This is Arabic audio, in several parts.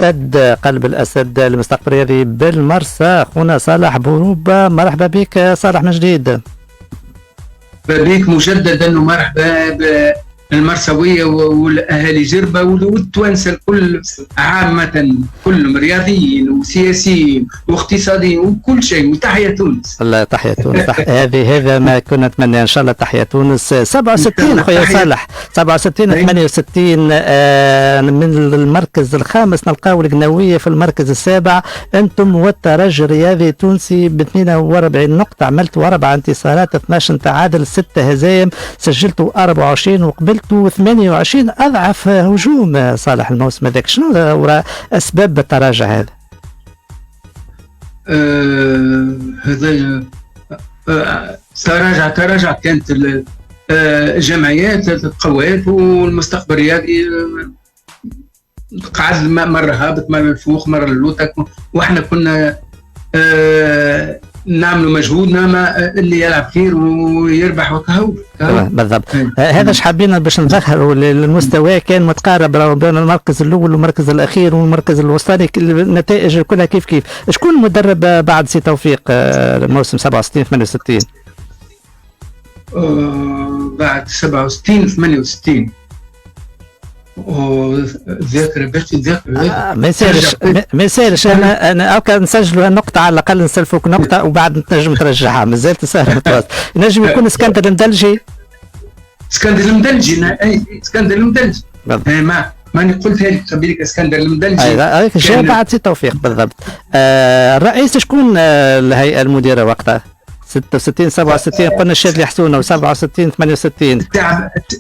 الأسد قلب الأسد المستقبل الرياضي بالمرسى أخونا صالح بوروبة. مرحبا بك صالح من جديد. بك مجددا ومرحبا بالمرسوية والأهالي جربة والتوانسة الكل عامة، كلهم رياضيين وسياسيين واقتصاديين وكل شيء، وتحية تونس. الله تحية تونس. هذا ما كنا نتمنى ان شاء الله. تحية تونس. 67 خويا صالح، 67 68 من المركز الخامس نلقاو القناوية في المركز السابع. انتم والترجي الرياضي التونسي ب 42 نقطة، عملتوا 4 انتصارات 12 تعادل 6 هزايم، سجلتوا 24 وقبلتوا 28. اضعف هجوم صالح الموسم هذاك، شنو اسباب التراجع هذا؟ هذا تراجع كانت الجمعيات القوات والمستقبل الرياضي قعد مرة هابط مرة الفوق مرة اللوتك، واحنا كنا نعملوا مجهودنا ما اللي يلعب خير ويربح وكهو. بالضبط. هذا اش حابين باش نظهروا المستوى كان متقارب بين المركز الاول والمركز الاخير والمركز الوسطاني، النتائج كلها كيف. شكون المدرب بعد سي توفيق الموسم 67 68؟ بعد 67 68 ذاكرة باش تذاكر. ما يسالش انا كان نسجلوا النقطة على الاقل، نسلفوك نقطة وبعد تنجم ترجعها، مازال تسهل متواصل. نجم يكون اسكندر المدلجي. اسكندر المدلجي ما قلتها لك قبيلك اسكندر المدلجي. جاء بعد سي توفيق بالضبط. الرئيس شكون الهيئة المديرة وقتها؟ 66 67 قلنا الشاذلي حسونه، و67 68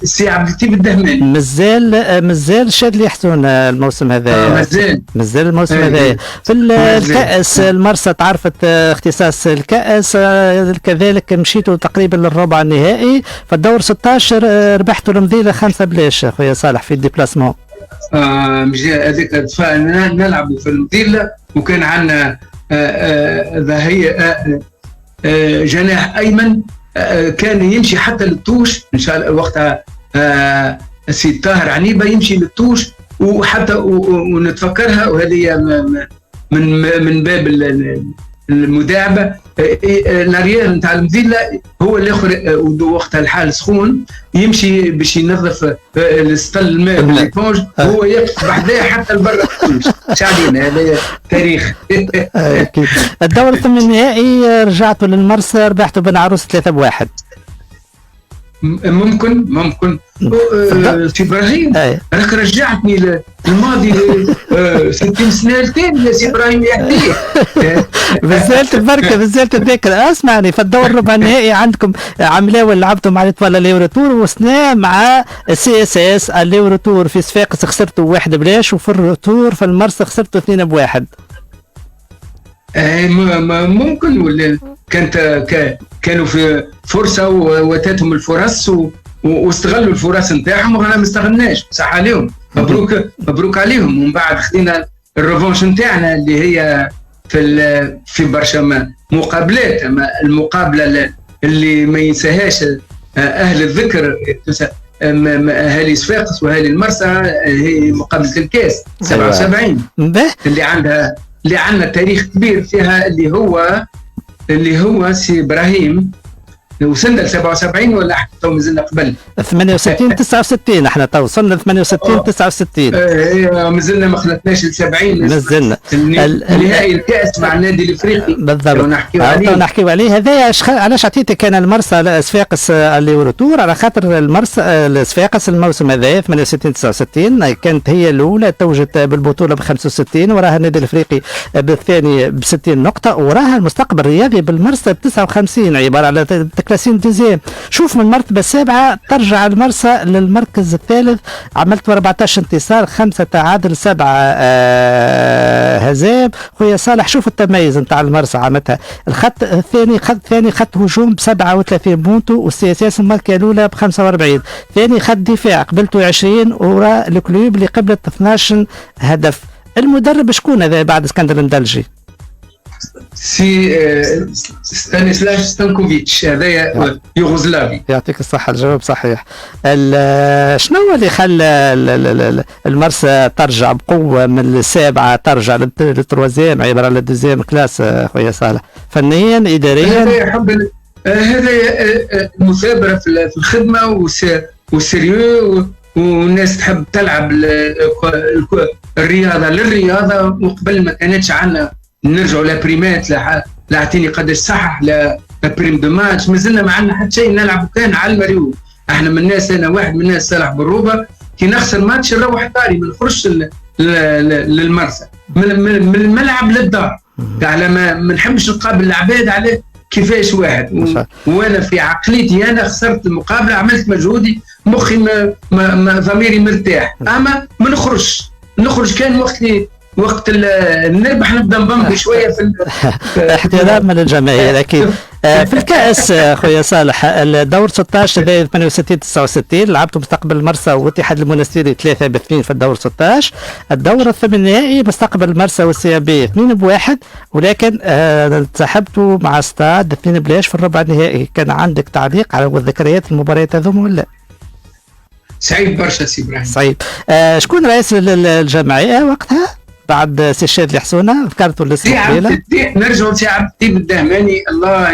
السي عبد اللطيف الدهماني. مازال الشاذلي حسونه الموسم هذا. مازال الموسم هذا. في الكأس المرسى تعرفت اختصاص الكأس، كذلك مشيتوا تقريبا للربع النهائي. في الدور 16 ربحتوا المذيله 5 بلاش خويا صالح في الديبلاسمون. هذيك نلعبوا في المذيله وكان عندنا هي جناح ايمن كان يمشي حتى للطوش ان شاء الله وقتها. السيد طاهر عنيبه يمشي للطوش وحتى ونتفكرها، وهذه من باب المداعبه. الاريير نتاع المذيله هو الاخر وقتها الحال سخون يمشي باش ينظف السطل الماء بالإيبونج، هو يقف بحذاه حتى لبرا الطوش. شعبينا هذا تاريخ. الدور الثمن النهائي رجعتوا للمرسى، ربحتوا بن عروس 3-1. ممكن سي ابراهيم راك رجعتني للماضي 60 سنه لتاني يا سي ابراهيم يهديك. بزالت البركه بزالت الذكرى. اسمعني، في الدور الربع النهائي عندكم عملاوي لعبتوا مع الاتوال اليورتور، وسنا مع السي اس اس اليورتور. في صفاقس خسرتوا 1 بلاش، وفي الروتور في المرسى خسرتوا 2-1. ممكن ولا كانوا في فرصه واتتهم الفرص واستغلوا الفرص نتاعهم وغنا ما استغلناش. صح عليهم، مبروك عليهم. ومن بعد خدينا الريفونش نتاعنا اللي هي في برشا مقابلات. المقابله اللي ما ينساهاش اهل الذكر اهالي صفاقس واهالي المرسى هي مقابله الكاس 77 اللي عندنا تاريخ كبير فيها، اللي هو سي ابراهيم. وصلنا ل 77 ولا احنا تو مازلنا قبل 68 69؟ احنا تو وصلنا ل 68 69. مازلنا ما خلطناش ل 70. مازلنا نهائي الكاس مع النادي الافريقي بالضبط. نحكيو عليه. هذا علاش عطيتك انا المرسى صفاقس اليوروتور، على خاطر المرسى صفاقس الموسم هذا 68 69 كانت هي الاولى، توجت بالبطوله ب 65، وراها النادي الافريقي بالثاني ب 60 نقطه، وراها المستقبل الرياضي بالمرسى ب 59، عباره على كلاسين دوزيام. شوف من المرتبه السابعه ترجع المرسى للمركز الثالث، عملت 14 انتصار 5 تعادل 7 هزائم. خويا صالح شوف التميز نتاع المرسى عملتها. الخط الثاني خط هجوم ب 37 بونتو، والسي اس اس الماركه الاولى ب 45. ثاني خط دفاع قبلته 20، وراء الكلوب اللي قبلت 12 هدف. المدرب شكون هذا بعد اسكندر المدلجي؟ سي ستانيسلاف ستانكوفيتش، هذا يوغوسلافي. يعطيك الصحة، الجواب صحيح. شنو هو اللي خلى المرسى ترجع بقوة من السابعة ترجع للتروازيام عبارة على الدوزيام كلاس خويا صالح؟ فنيا إداريا؟ هذا حب، هذا المثابرة في الخدمة والسيريو، والناس تحب تلعب الرياضة للرياضة. وقبل ما كانتش عندنا نرجعوا لبريمات، لا اعطيني قداش صح، لا بريم دو ماتش، مازلنا ما عندنا حتى شيء نلعب. كان على المريول. احنا من الناس، انا واحد من الناس صالح بالروبه، كي نخسر ماتش نروح داري، ما نخرجش للمرسى، من الملعب للدار، على ما نحبش نقابل العباد على كيفاش واحد. وانا في عقليتي انا خسرت المقابله، عملت مجهودي، مخي ما ضميري مرتاح، اما ما نخرج كان وقت النربح نبدا نبمبي شويه في احتراما للجماهير اكيد. في الكاس خويا صالح، الدور 16 68 69 لعبتوا مستقبل المرسى واتحاد المنستيري 3-2 في الدور 16. الدور الثمانينائي مستقبل المرسى والسي بي 2-1، ولكن انسحبتوا مع ستاد 2-0 في الربع النهائي. كان عندك تعليق على ذكريات المباريات هذوما ولا؟ سعيد برشا سي ابراهيم. سعيد. شكون رئيس الجمعيه وقتها بعد سي الشاد الحسونه؟ ذكرتوا الاسم قبيله. نرجعوا لسي عبد اللطيف الدهماني، الله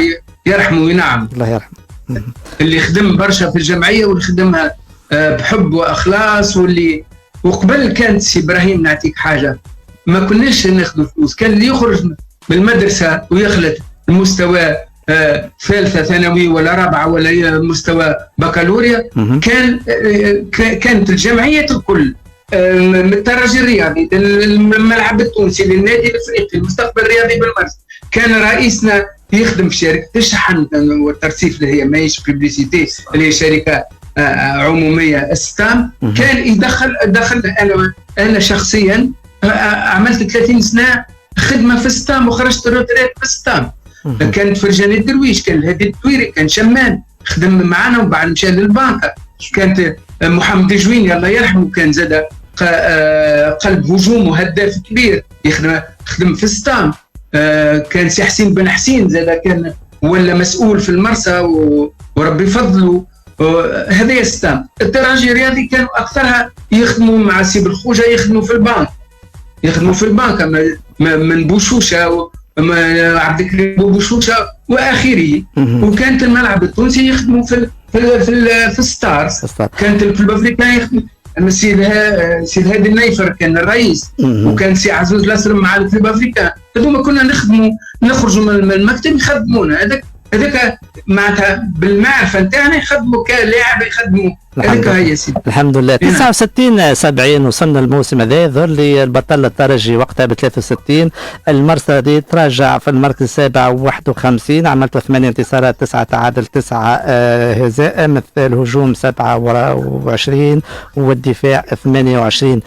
يرحمه وينعم، الله يرحمه، اللي خدم برشا في الجمعيه، واللي خدمها بحب واخلاص. وقبل كانت سي ابراهيم نعطيك حاجه، ما كناش ناخذ فلوس. كان اللي يخرج من المدرسه ويخلط المستوى ثالثه ثانوي ولا رابعه ولا مستوى بكالوريا، كانت الجمعيه الكل من الترجي الرياضي، الملعب التونسي، للنادي الافريقي، المستقبل الرياضي بالمرسى، كان رئيسنا يخدم في شركه الشحن والترصيف اللي هي ماهيش بيبليسيتي، اللي هي شركه عموميه ستام. كان يدخل انا شخصيا عملت 30 سنه خدمه في ستام، وخرجت روتريت في ستام. كانت فرجاني الدرويش، كان الهادي الدويري، كان شمان خدم معنا وبعد مشى للبنكه. كانت محمد جويني الله يرحمه، كان زاد قلب هجوم وهداف كبير، خدم في ستام. كان سي حسين بن حسين زاد كان ولا مسؤول في المرسى وربي فضله. هذا ستام. الترجي الرياضي كانوا اكثرها يخدموا مع سي بالخوجه، يخدموا في البنك من بوشوشه عبد الكريم بوشوشه واخره. وكانت الملعب التونسي يخدموا في الستارز. كانت الكلوب افريقيا يخدم سيد هادي النيفر كان الرئيس، وكان سي عزوز الاسرم مع الكلوب افريقيا. هذوما كنا نخرجوا من المكتب يخدمونا. هذاك معناتها بالمعرفه نتاعنا يخدموا كلاعب، يخدموا. هذاك هي سيدي الحمد لله. 69 70 وصلنا الموسم هذا، ظهر لي البطل الترجي وقتها ب 63. المرسى تراجع في المركز السابع 51، عملت 8 انتصارات 9 تعادل 9 هزائم، الهجوم 27 والدفاع 28.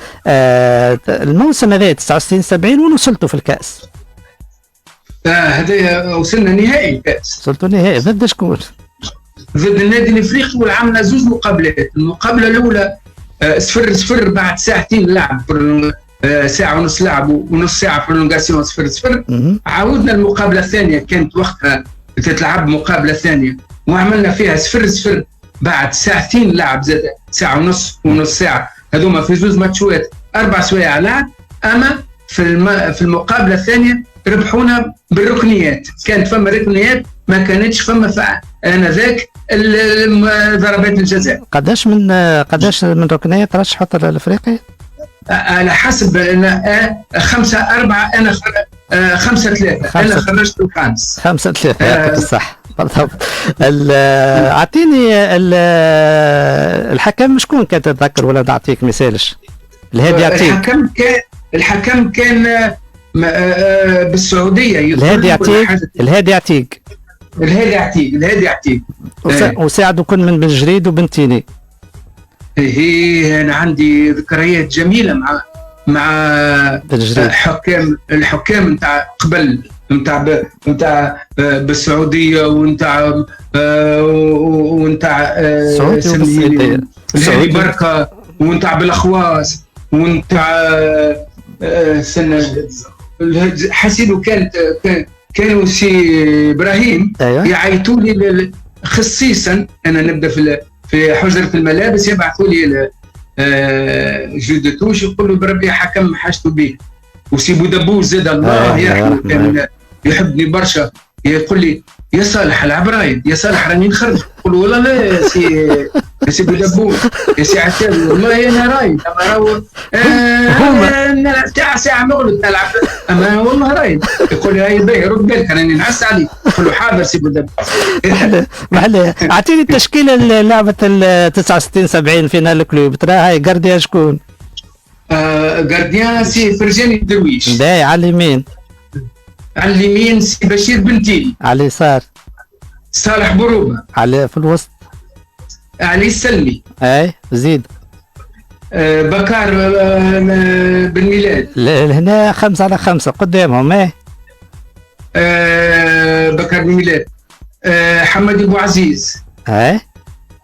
الموسم هذا 69 70 وصلتوا في الكاس. هذا وصلنا نهائي الكاس. وصلتوا نهائي ضد شكون؟ ضد النادي الافريقي، وعملنا زوج مقابلات. المقابله الاولى 0-0 بعد ساعتين لعب، ساعه ونص لعب ونص ساعه برولونغاسيون 0-0. عاودنا المقابله الثانيه، كانت وقتها تتلعب مقابله ثانيه وعملنا فيها 0-0 بعد ساعتين لعب، زاد ساعه ونص ساعه. هذوما في زوج ماتشوات 4 سوايع لعب. اما في المقابله الثانيه ربحونا بالركنيات. كانت فما ركنيات ما كانتش فما انذاك ضربات الجزاء. قداش من ركنيات رشحوا الافريقي؟ على حسب 5-4 انا 5-3 انا خرجت الخامس 5-3. يعطيك الصح بالضبط. اعطيني الحكم شكون كان تتذكر ولا نعطيك مثالش؟ الهادي عتيق. الحكم كان بالسعوديه. الهادي عتيق. وساعدوا كل من بن جريد وبن تيني. انا عندي ذكريات جميله مع الحكام نتاع قبل، نتاع بالسعوديه ونتاع السعوديه بركه، ونتاع بالاخواص، ونتاع حسيبه كانوا سي ابراهيم أيوة. يعيطوا لي خصيصا انا نبدا في حجره الملابس، يبعثوا لي جودتوش يقولوا بربي حكم حاجته به. وسي بودبوز زاد الله يرحمه كان يحبني برشا، يقول لي يا صالح العبرايد، يا صالح راني نخرج. نقول والله لا يا سي بودبوز يا سي عتاب والله انا رايد، اما راهو ساعه مغلط نلعب، اما والله رايد. يقول لي هاي باهي رد بالك راني نعس عليك. نقول له حاضر سي بودبوز. محلي اعطيني التشكيله لعبه ال 69 70 فينال الكلوب، ترى هاي جارديا شكون؟ جارديان سي فرجاني الدرويش. باهي على اليمين. على اليمين سي بشير بنتيلي. على اليسار صالح بروبه. على في الوسط علي السلمي. اي زيد. بكار بن ميلاد. هنا 5 على 5 قدامهم. بكار بن ميلاد. حمد ابو عزيز.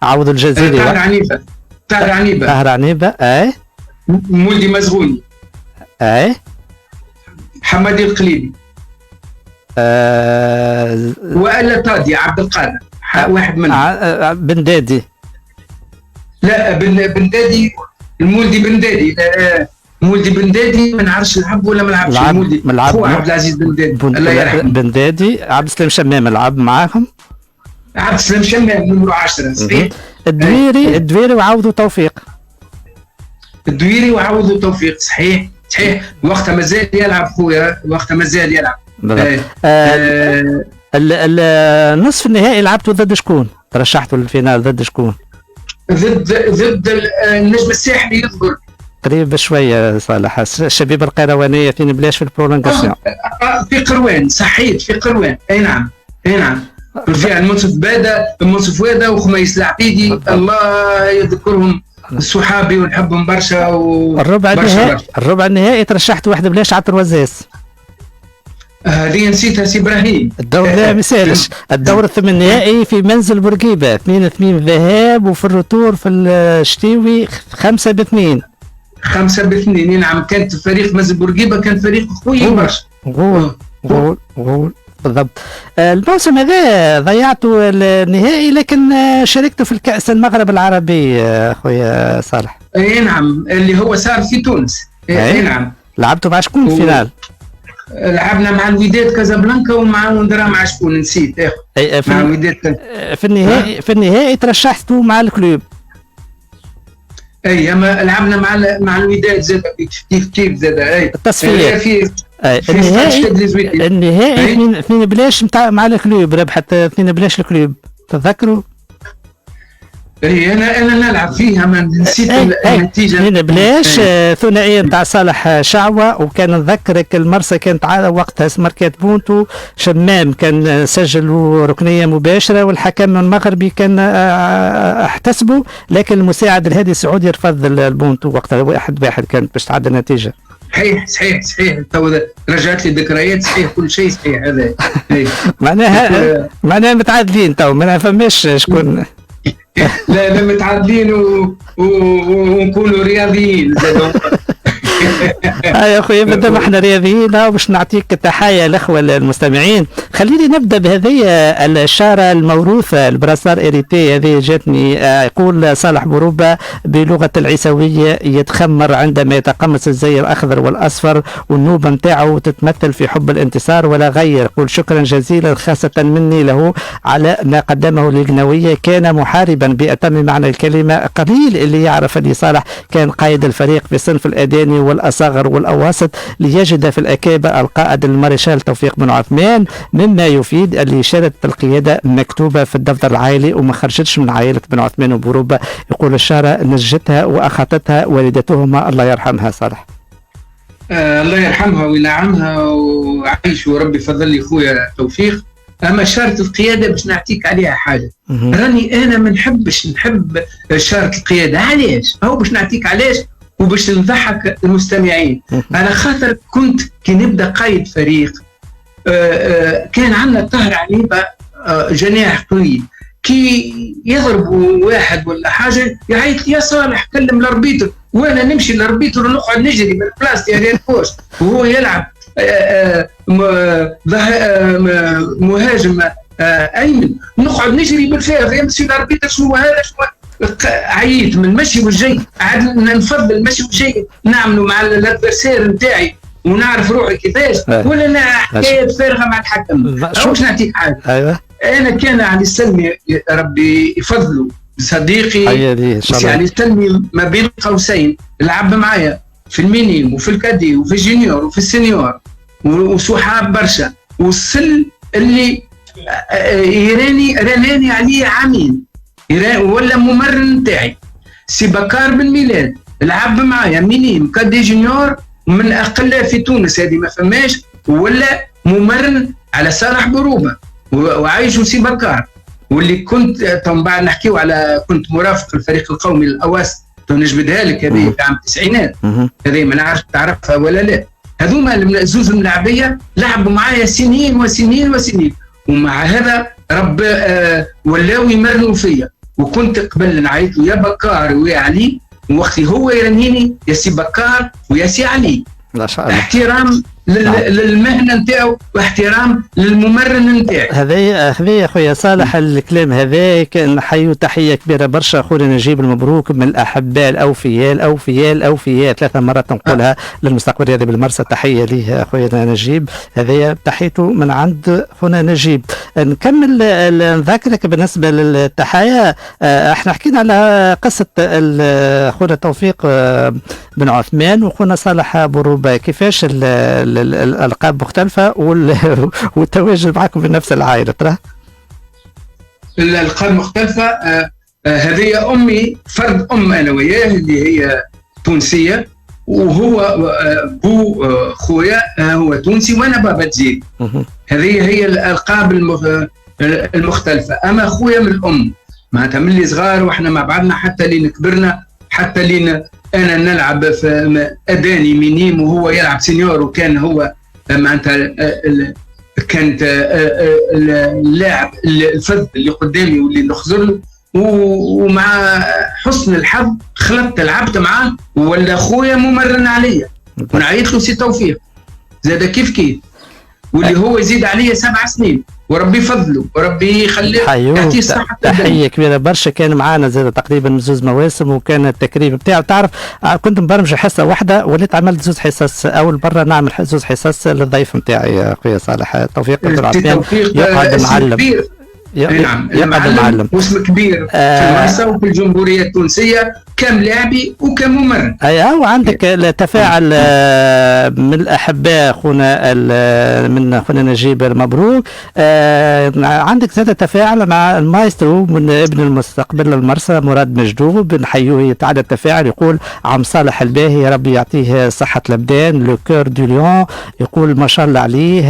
عوض الجزيري. طاهر عنيبه. طاهر عنيبه. مولدي مزغوني. حمادي القليبي. وإلا طادي عبد القادر واحد منهم. بن دادي. لا بن دادي المولدي بن دادي. مولدي بن دادي ما نعرفش لعب ولا ما لعبش. المولدي هو عبد العزيز بن دادي الله يرحمه. بن دادي عبد السلام شمام لعب معاهم. عبد السلام شمام نمرو 10 صحيح. الدويري وعوضوا توفيق. الدويري وعوضوا توفيق صحيح. وقتها مازال يلعب خويا، وقتها مازال يلعب. النصف النهائي لعبته ضد شكون؟ ترشحتوا للفينال ضد شكون؟ ضد النجم الساحلي يذكر. قريب شويه صالح. الشبيبه القيروانيه فين بلاش في البرولونغاسيون. في قروان صحيت في قروان. اي نعم. فيها المنصف بادا المنصف وادا وخميس العقيدي الله يذكرهم الصحابي ونحبهم برشا. الربع النهائي ترشحت واحد بلاش عطر وزاز. هذه نسيتها سي ابراهيم. الدور لا مثالش. الدور الثمن النهائي في منزل بورقيبه 2-2 ذهاب، وفي الرتور في الشتيوي 5-2. 5-2 نعم. كانت فريق منزل بورقيبه كان فريق قوي برشا. غول بالضبط. الموسم هذا ضيعتوا النهائي، لكن شاركتوا في الكأس المغرب العربي خويا صالح. اي نعم اللي هو صار في تونس. اي نعم. لعبتوا مع شكون الفينال؟ لعبنا مع الوداد كازابلانكا ومع وندرا مع شكون نسيت. مع الوداد في النهائي ترشحتوا مع الكلوب. اي اما لعبنا مع الوداد زاد كيف زاد. التصفيات. النهائي 2 بلاش مع الكلوب، ربحت 2 بلاش الكلوب تتذكروا؟ اي انا نلعب فيها ما نسيت النتيجه. 2 بلاش ثنائيه نتاع صالح شعوه، وكان نذكرك المرسى كانت وقتها ماركات بونتو، شمام كان سجل ركنيه مباشره، والحكم المغربي كان احتسبه، لكن المساعد الهادي السعودي رفض البونتو وقتها 1-1 كانت باش تعدى النتيجه. صحيح تو رجعت لي ذكريات. صحيح كل شيء صحيح هذا. معناها متعادلين تو ما فماش شكون. لا متعادلين ونكونوا رياضيين زادوا. يا اخويا مادام احنا رياضيين باش نعطيك التحايا الاخوه المستمعين. خليني نبدا بهذه الشاره الموروثه البراسار اريتي. هذه جاتني يقول صالح بروبه بلغه العيسويه يتخمر عندما يتقمص الزي الاخضر والاصفر، والنوبه نتاعو تتمثل في حب الانتصار ولا غير. يقول شكرا جزيلا خاصه مني له على ما قدمه للقنويه، كان محاربا بأتم معنى الكلمه. قليل اللي يعرف ان صالح كان قائد الفريق في صنف الاداني والاصاغر والاواسط، ليجد في الاكابه القائد المارشال توفيق بن عثمان، مما يفيد اللي شارت القياده مكتوبه في الدفتر العائلي وما خرجتش من عائله بن عثمان وبروبه. يقول الشاره نجتها واخطتها والدتهما الله يرحمها صالح. الله يرحمها وينعمها وعيش وربي فضل لي خويا توفيق. اما شارة القياده باش نعطيك عليها حاجه. راني انا ما نحب شارة القياده. علاش؟ هو باش نعطيك علاش وباش نضحك المستمعين. على خاطر كنت كي نبدا قائد فريق كان عندنا طاهر عنيبه جناح قوي، كي يضربوا واحد ولا حاجه يعيط يا صالح كلم الاربيتر، وانا نمشي الاربيتر ونقعد نجري من البلاصه يا ريت بوست وهو يلعب مهاجم ايمن، نقعد نجري بالفارغ يمشي الاربيتر شنو هذا عييت من المشي والجاي، عاد نفضل المشي والجاي نعملوا مع الادفيرسير نتاعي ونعرف روحي كيفاش، ولا حكايه فارغه مع الحكم. واش نعطيك حاجه؟ ايوه انا كان علي السلمي ربي يفضله صديقي علي السلمي ما بين قوسين، لعب معايا في المينيم وفي الكادي وفي الجونيور وفي السينيور وصحاب برشا، وصل اللي راناني عليه عامين ولا ممرن نتاعي. سي بكار بن ميلاد لعب معايا مينيم كادي جونيور من اقل في تونس، هذه ما فماش، ولا ممرن على صالح بروبه وعايشوا سي بكار، واللي كنت من بعد نحكيو على كنت مرافق الفريق القومي للاواس نجبدها لك، هذه في عام التسعينات، هذه ما نعرف تعرفها ولا لا. هذوما زوز الملاعبيه لعبوا معايا سنين وسنين وسنين، ومع هذا رب ولاو يمرنوا فيا، وكنت قبل نعيط له يا بكار ويا علي، ووقتي هو يرنيني يا سي بكار ويا سي علي. ما شاء الله. احترام للمهنه نتاعو واحترام للممرن نتاعي. هذا خويا صالح الكلام هذاك نحيو تحيه كبيره برشا خونا نجيب المبروك من الاحباء الاوفياء 3 مرات نقولها للمستقبل الرياضي بالمرسى، تحيه ليه خويا نجيب، هذايا تحيته من عند خونا نجيب. نكمل نذكرك بالنسبه للتحايا، احنا حكينا على قصه خونا توفيق بن عثمان وخونا صالح بروبه، كيفاش الألقاب مختلفة والتواجد معكم في نفس العائلة ترى؟ الألقاب مختلفة. هذه أمي فرد أنا وياه اللي هي تونسية، وهو بو خويا هو تونسي وأنا بابا جزيري. هذه هي الألقاب المختلفة. أما خويا من الأم معناتها من اللي صغار وإحنا مع بعضنا حتى لين كبرنا، حتى لين أنا نلعب في أداني مينيم وهو يلعب سينيور، وكان هو معناتها كانت اللاعب الفذ اللي قدامي واللي نخزر له، ومع حسن الحظ خلطت لعبت معاه ولا خويا ممرن عليا، ونعيط له سي توفيق زاد كيف واللي هو يزيد عليا 7 سنين، وربي يفضله وربي يخليه يعطيه الصحة. تحية كبيرة برشا، كان معانا زاد تقريبا 2 مواسم، وكان التكريم بتاعه تعرف كنت مبرمج حصة واحدة وليت عملت 2 حصص، أول مرة نعمل 2 حصص للضيف نتاعي خويا صالح توفيق بن عثمان، يقعد معلم. نعم المعلم واسم كبير في المرسى وفي الجمهورية التونسية كملاعبي وكممرن. ايوه، وعندك التفاعل من الاحباء من خونا نجيب المبروك، عندك زاد تفاعل مع المايسترو من ابن المستقبل المرسى مراد مجدوب، نحيوه يتعدى التفاعل، يقول عم صالح الباهي ربي يعطيه صحة الابدان، لو كور دو ليون، يقول ما شاء الله عليه.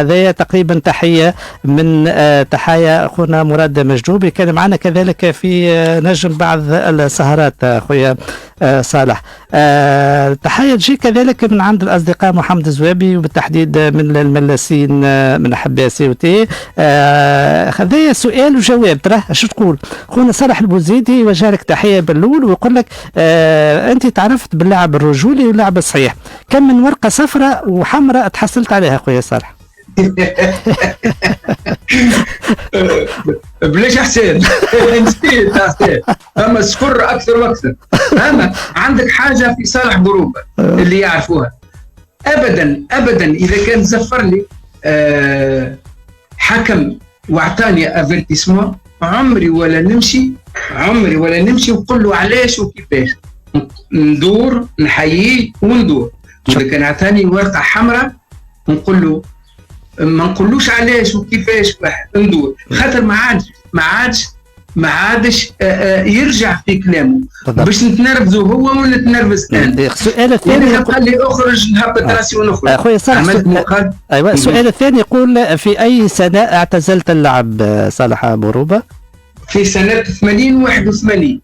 هذايا تقريبا تحية من تحايا اخونا مراد مجدوب، كان معنا كذلك في نجم بعض السهرات خويا صالح. تحية تجي كذلك من عند الأصدقاء محمد الزوابي وبالتحديد من الملاسين من أحباء سيوتي. هذايا سؤال وجواب، ترى شو تقول؟ خونا صالح البوزيدي يوجه لك تحية باللول ويقول لك أنت تعرفت باللعب الرجولي واللعب الصحيح، كم من ورقة صفراء وحمراء تحصلت عليها خويا صالح؟ بلاش حسين نسيت حسين، اما صفر اكثر واكثر. اما عندك حاجه في صالح بروبه اللي يعرفوها، ابدا اذا كان زفر لي حكم واعطاني افيرتيسمون عمري ولا نمشي وقل له علاش وكيفاش، ندور نحييه وندور. اذا كان اعطاني ورقه حمراء نقول له ما نقولوش علاش وكيفاش، ندور، خاطر ما عادش يرجع في كلامه باش نتنرفزوا هو ونتنرفز انا. السؤال الثاني قال لي اخرج نهبط راسي ونخرج. اخويا صالح ايوه، السؤال الثاني يقول في اي سنه اعتزلت اللعب صالح بروبه؟ في سنه 80 81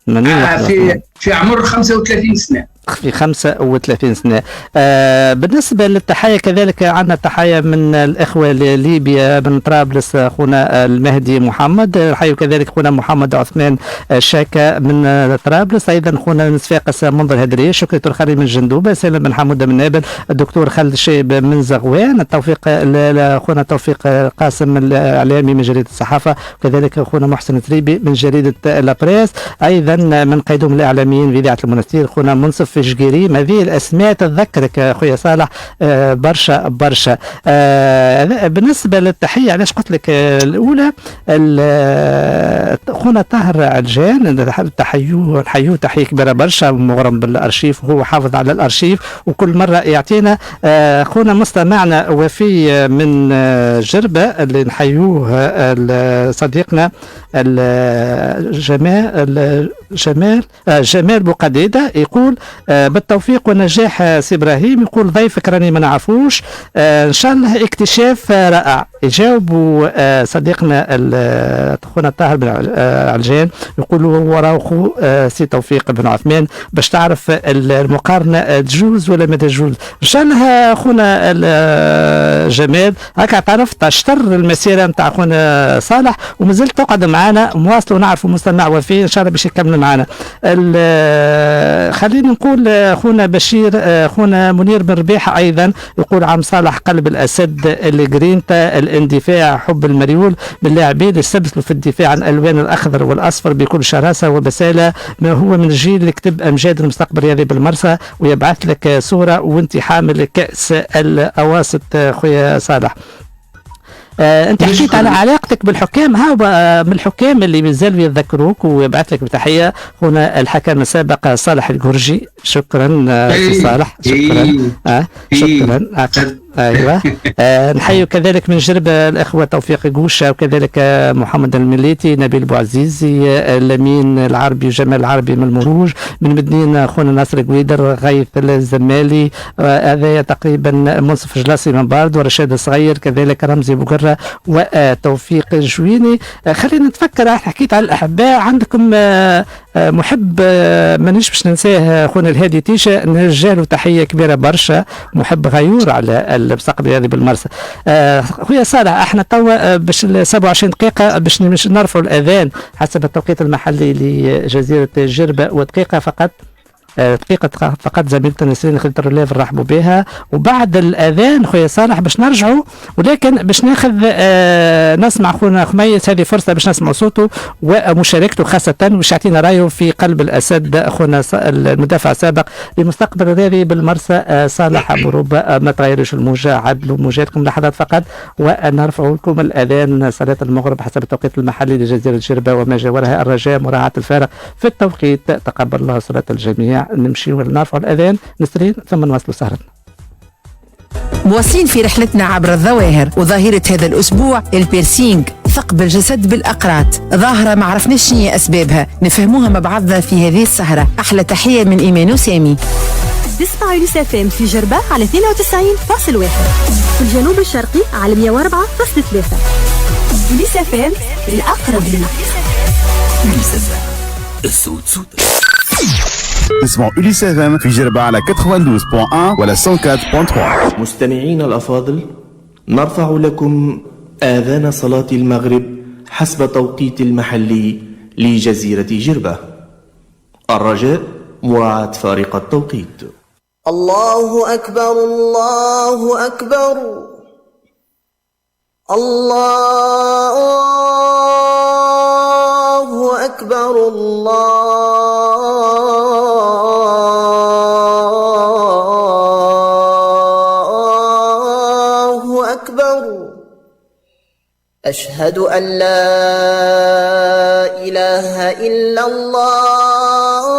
في عمر 35 سنه. في 35 سنة. بالنسبة للتحية كذلك عندنا تحية من الإخوة لليبيا من طرابلس، أخونا المهدي محمد، نحيي كذلك أخونا محمد عثمان شاكا من طرابلس، أيضا أخونا من صفاقس منظر هدرية، شكري الخالي من جندوبة، سالم بن حمودة من نابل، الدكتور خالد الشيب من زغوان، التوفيق أخونا توفيق قاسم الإعلامي من جريدة الصحافة، وكذلك أخونا محسن تريبي من جريدة لابريس، أيضا من قيدوم الإعلاميين في إذاعة المنستير أخونا منصف جقيريم. هذه الأسماء تذكرك أخويا صالح برشا برشا. بالنسبة للتحية علاش قلت لك الأولى أخونا طاهر علجان، نحيوه تحية كبيرة برشا، مغرم بالأرشيف وهو حافظ على الأرشيف وكل مرة يعطينا. أخونا مستمعنا وفي من جربة اللي نحيوه صديقنا جمال بوقديدة، يقول بالتوفيق والنجاح سي إبراهيم، يقول ضيفك راني ما نعرفوش، إن شاء الله اكتشاف رائع. يجاوبوا صديقنا أخونا طاهر بن علجان، يقولوا وراء سي توفيق بن عثمان باش تعرف المقارنة تجوز ولا ما تجوز. إن شاء الله أخونا جمال هكا تعرفت اشتر المسيرة نتاع أخونا صالح ومازلت تقعد معنا مواصل ونعرفوا مستمع وفي إن شاء الله باش يكمل معنا. خلينا نقول أخونا بشير، أخونا منير بن ربيحة أيضا يقول عم صالح قلب الأسد الجرينتا الاندفاع حب المريول من اللاعبين يستبسلوا في الدفاع عن الألوان الأخضر والأصفر بكل شراسة وبسالة، ما هو من الجيل اللي كتب أمجاد المستقبل الرياضي بالمرسى، ويبعث لك صورة وانت حامل كأس الأواسط خويا صالح. انت حكيت على علاقتك بالحكام، ها من الحكام اللي مازالوا يتذكروك ويبعث لك بتحيه هنا الحكم السابق صالح الجرجي. شكرا سي صالح، شكرا. شكرا. ايوه. نحيي كذلك من جرب الاخوه توفيق قوشه وكذلك محمد المليتي، نبيل بوعزيزي، لمين العربي وجمال العربي من المروج، من مدنين اخونا ناصر قويدر، غيث الزمالي، هذا تقريبا منصف جلاسي من بارد، ورشاد الصغير، كذلك رمزي بقره وتوفيق الجويني. خلينا نتفكر، حكيت على الاحباء، عندكم محب مانيش باش ننساه اخونا الهادي تيشا، نوجه له تحيه كبيره برشا، محب غيور على المستقبل هذه بالمرسى. خويا صالح احنا توا باش 27 دقيقه باش نرفعوا الاذان حسب التوقيت المحلي لجزيره جربه، ودقيقه فقط دقيقة فقط زميلتنا نسرين خليت الرليف نرحبوا بها، وبعد الأذان خويا صالح باش نرجعوا، ولكن باش ناخذ نسمع خونا خميس، هذه فرصة باش نسمع صوته ومشاركته، خاصة باش يعطينا رأيه في قلب الأسد أخونا المدافع السابق لمستقبل الرياضي بالمرسى صالح أبو ربا. ما تغيرش الموجة، عدلوا موجاتكم لحظات فقط ونرفع لكم الأذان صلاة المغرب حسب التوقيت المحلي لجزيرة جربة وما جاورها. الرجاء مراعاة الفارق في التوقيت، تقبل الله صلاة الجميع. نمشي ونرفع الأذان نسرين ثم نواصلوا سهرتنا. مواصلين في رحلتنا عبر الظواهر، وظاهرة هذا الأسبوع البيرسينج، ثقب الجسد بالأقراط، ظاهرة ما عرفناش شنو أسبابها، نفهموها مع بعضنا في هذه السهرة. أحلى تحية من إيمان وسامي. تسمعوا يونس اف ام في جربة على 92.1، في الجنوب الشرقي على 104.3. يونس اف ام الأقرب لنا. يونس اف ام الصوت صوتك. اسمعوا يونس اف ام في جربة على 92.1 ولا 104.3. مستمعين الأفاضل، نرفع لكم آذان صلاة المغرب حسب توقيت المحلي لجزيرة جربة. الرجاء مراعاة فارق التوقيت. الله أكبر الله أكبر الله أكبر الله أكبر. أشهد أن لا إله إلا الله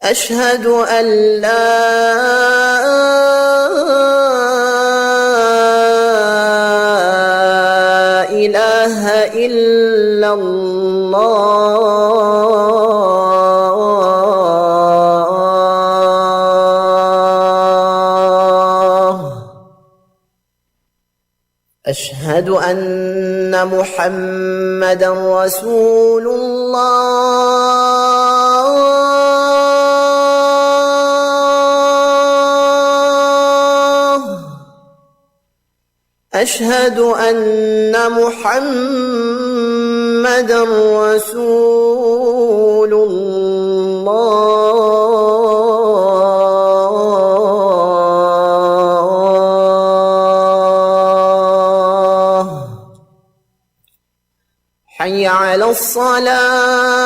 أشهد أن لا إله إلا الله أشهد أن محمدا رسول الله. أشهد أن محمدا رسول الله. حي على الصلاة.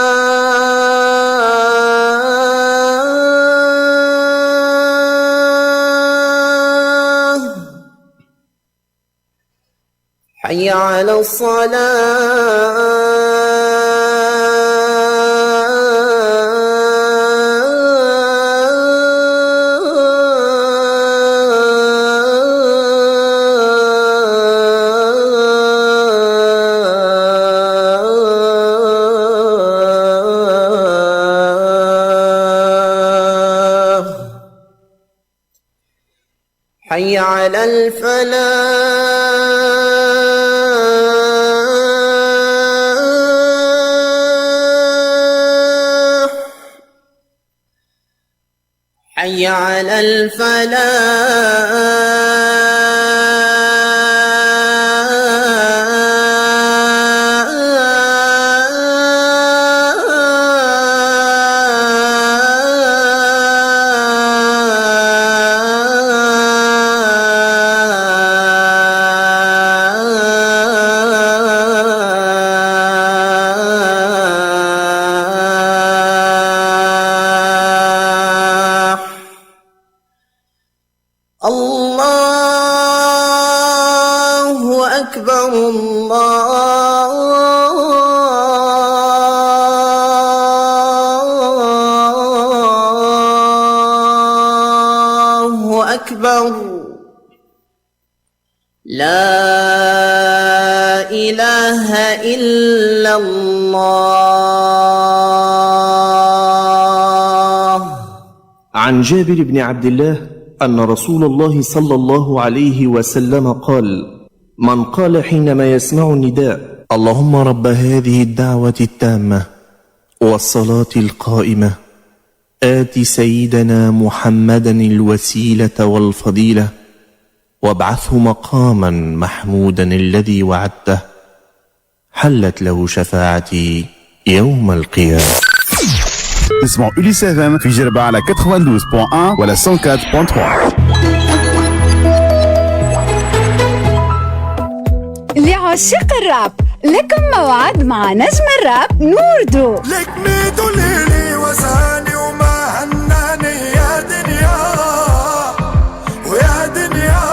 حي على حي على الفلاح. حي على الله أكبر. الله أكبر. لا إله إلا الله. عن جابر بن عبد الله أن رسول الله صلى الله عليه وسلم قال: من قال حينما يسمع النداء: اللهم رب هذه الدعوة التامة والصلاة القائمة آت سيدنا محمدا الوسيلة والفضيلة وابعثه مقاما محمودا الذي وعدته، حلت له شفاعتي يوم القيامة. اسمعوا أوليس FM في جربة على 92.1 ولا 104.3. لعشاق الراب لكم موعد مع نجم الراب نوردو. لك ميدو ليلي وزاني وما هناني يا دنيا ويا دنيا.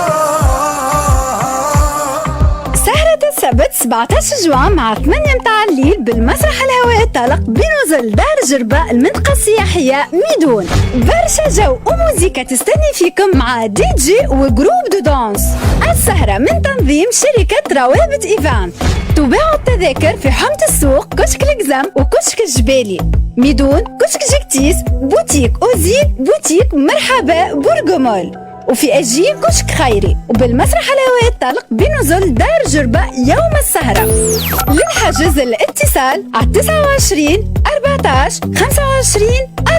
سهرة السبت 17 جوان مع 8 متاع الليل بالمسرح الهواء الطلق بنزل دار جربة المنطقة السياحية ميدون. برشا جو وموسيقى تستني فيكم مع دي جي وجروب دو دانس. السهرة من تنظيم شركة روابط إيفان. تباع التذاكر في حومة السوق، كشك القزم وكشك الجبالي. ميدون كشك جكتيس، بوتيك أوزيل، بوتيك مرحبا بورغمول. وفي أجين كشك خيري، وبالمسرح الهواء الطلق بنزل دار جربة يوم السهرة. للحجز الاتصال على 29 14 25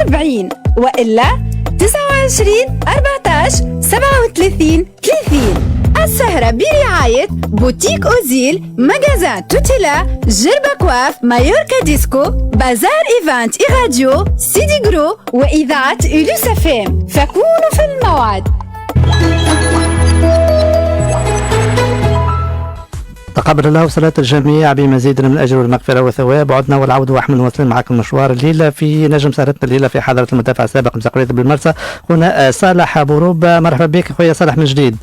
40 وإلا 29 14 37 30. السهرة برعاية بوتيك أوزيل، مجازان توتيلا، جربة كواف، مايوركا ديسكو، بازار إيفانت إيراديو، سيدي جرو، وإذاعة أوليس FM. فكونوا في الموعد. تقبل الله صلاة الجميع بمزيد من الأجر والمغفرة والثواب. عدنا والعود وأحمد واصلين معكم المشوار الليلة في نجم سهرتنا الليلة في حضرة المدافع السابق مساقية بالمرسى هنا صالح بوروب. مرحبا بك خويا صالح من جديد.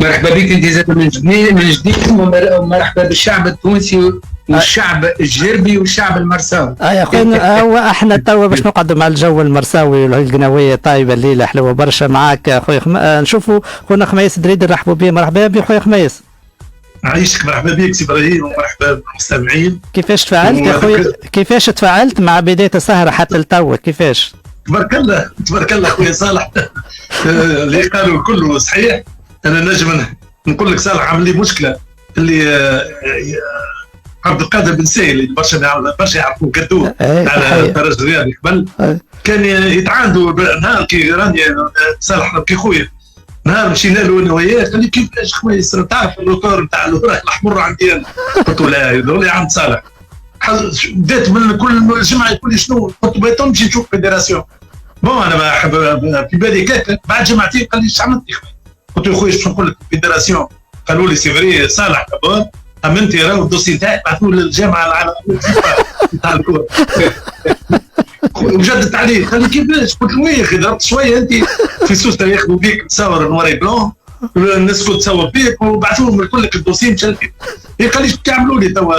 مرحبا بك انت زاد من جديد ومرحبا بالشعب التونسي والشعب الجربي والشعب المرساوي. يا خويا هو احنا توا باش نقعدوا مع الجو المرساوي والقناويه طيبه الليله حلوه برشا معاك خويا نشوفوا خونا خميس دريد نرحبوا به. مرحبا بك خويا خميس. عايشك. مرحبا بك سي ابراهيم ومرحبا بالمستمعين. كيفاش تفاعلت يا خويا؟ كيفاش تفاعلت مع بدايه السهره حتى لتوا كيفاش؟ تبارك الله خويا صالح. اللي قالوا كله صحيح. انا نقول لك صالح عمل لي مشكله اللي عبد القادر بن سهيل اللي برشا يعرفوه كدوه على الترجي الرياضي قبل كان يتعاندوا نهار كي راني صالح كي خويا نهار مشينا له انا وياه قال لي كيفاش خويا تعرف الركور نتاع الوراق الاحمر عندي انا قلت له لا يا عم صالح بدات من كل جمعه يقول لي شنو قلت له تمشي نشوف فيدراسيون بون انا في بالي كاك بعد جمعتين قال لي ايش عملت يا خويا قلت له خويا باش نقول لك الفيدراسيون قالوا لي سي فري صالح دابور امنتي راهو الدوسي نتاعك بعثوه للجامعه العالميه نتاع الكوره وجدت عليه قال لي كيفاش قلت له يا اخي ضربت شويه انت في سوسته ياخذوا بيك تصور نواري بلون الناس كل تصور بيك وبعثوا لهم يقول لك الدوسي مشى قال لي تعملوا لي توا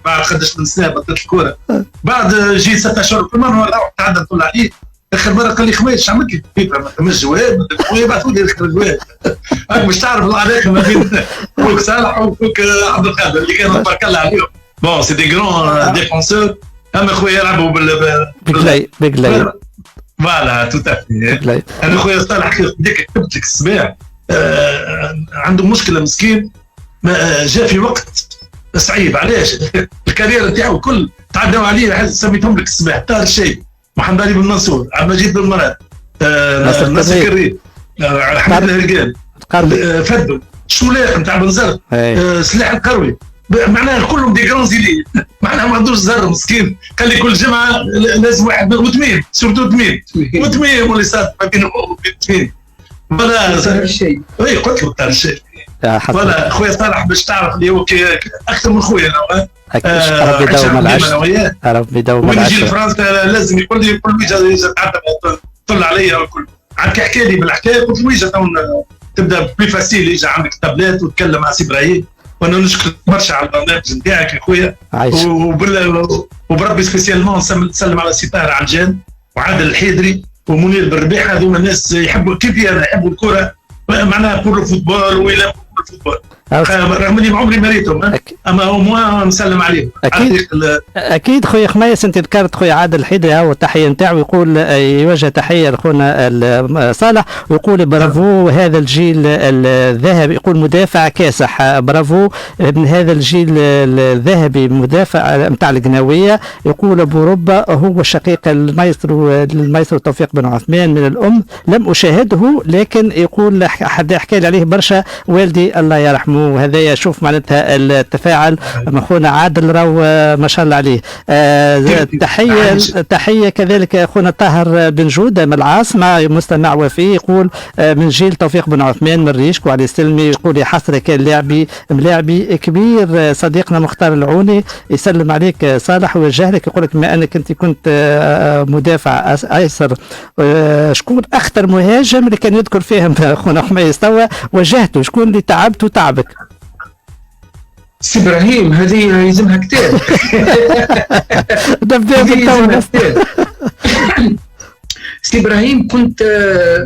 بعد 11 سنه بطلت الكوره بعد جي 6 اشهر كل مره نروح تعدى نطلع عليه اخر مره قال لي خويا عملت لي فيفا ما ثماش جواب ويبعثوا لي الجواب هاك باش تعرف العلاقه ما بين خوك صالح وخوك عبد القادر اللي كانوا تبارك الله عليهم بون سي دي غران ديفونسور اما خويا يلعبوا بقلاي فوالا تو تافي انا خويا صالح ديك كتبت لك الصباح عنده مشكله مسكين جاء في وقت صعيب علاش الكارير نتاعو الكل تعداو عليه سميتهم لك الصباح طار الشيء محمد علي بن منصور عبد المجيد بن مراد ناصر كريم حمد الهرقان فدو الشولاق نتاع بن زرد سلاح القروي معناها كلهم دي جران زيلي معناها ما عندوش زر مسكين قال لي كل جمعه لازم واحد وتميم سورتو تميم واللي صار ما بينهم وبين تميم ولا صار الشيء اي قلت له طار الشيء ولا خويا صالح باش تعرف اللي هو اكثر من خويا ربي يداوم العشاء ربي يداوم العشاء ونجي لفرنسا لازم يقول لي كل ويجا تعدى طلع عليا وكل عاد حكى لي بالحكايه قلت له ويجا تبدا بلي فاسيل يجي عندك تابلات وتكلم مع سي ابراهيم وانا نشكرك برشا على البرنامج نتاعك يا خويا وبربي سبيسيالمون نسلم على سي طاهر عنجان وعادل الحيدري ومنير بن ربيح هذوما الناس يحبوا كيفي انا يحبوا الكره معناها بور الفوتبول ويلعبوا الفوتبول رغم اني عمري ما ريتهم اما هو نسلم عليهم اكيد خويا خميس انت ذكرت خويا عادل الحيدري هو التحيه نتاعو يقول يوجه تحيه لخونا صالح ويقول برافو هذا الجيل الذهبي يقول مدافع كاسح برافو من هذا الجيل الذهبي مدافع نتاع القناويه يقول ابو ربه هو شقيق المايسترو توفيق بن عثمان من الام لم اشاهده لكن يقول حد حكى لي عليه برشا والدي الله يرحمه وهذا شوف معناتها التفاعل مع خونا عادل راهو ما شاء الله عليه. تحيه كذلك اخونا طاهر بن جوده من العاصمه مستمع وفي يقول من جيل توفيق بن عثمان من ريشك وعلي السلمي يقول يا حسره كان ملاعبي كبير صديقنا مختار العوني يسلم عليك صالح ويوجه لك يقول لك بما انك انت كنت مدافع ايسر شكون اخطر مهاجم اللي كان يذكر فيهم اخونا حميس توا وجهته شكون اللي تعبت وتعبك؟ سي ابراهيم هذه يلزمها كتاب. سي ابراهيم كنت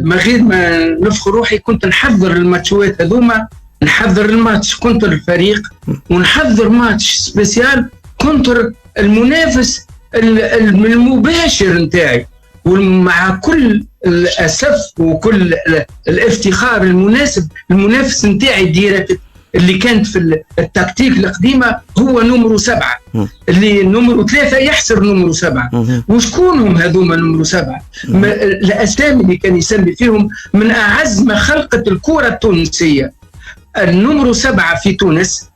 ما غير ما نفخر روحي كنت نحضر الماتشات هذوما نحضر الماتش كنتر الفريق ونحضر ماتش سبيسيال كنتر المنافس المباشر نتاعي ومع كل الاسف وكل الافتخار المنافس نتاعي ديريكت اللي كانت في التكتيك القديمه هو نمرو 7 اللي نمرو 3 يحسر نمرو 7 وشكونهم هذوما نمرو 7 الاسامي اللي كان يسمي فيهم من اعز ما خلقت الكره التونسيه. النمرو 7 في تونس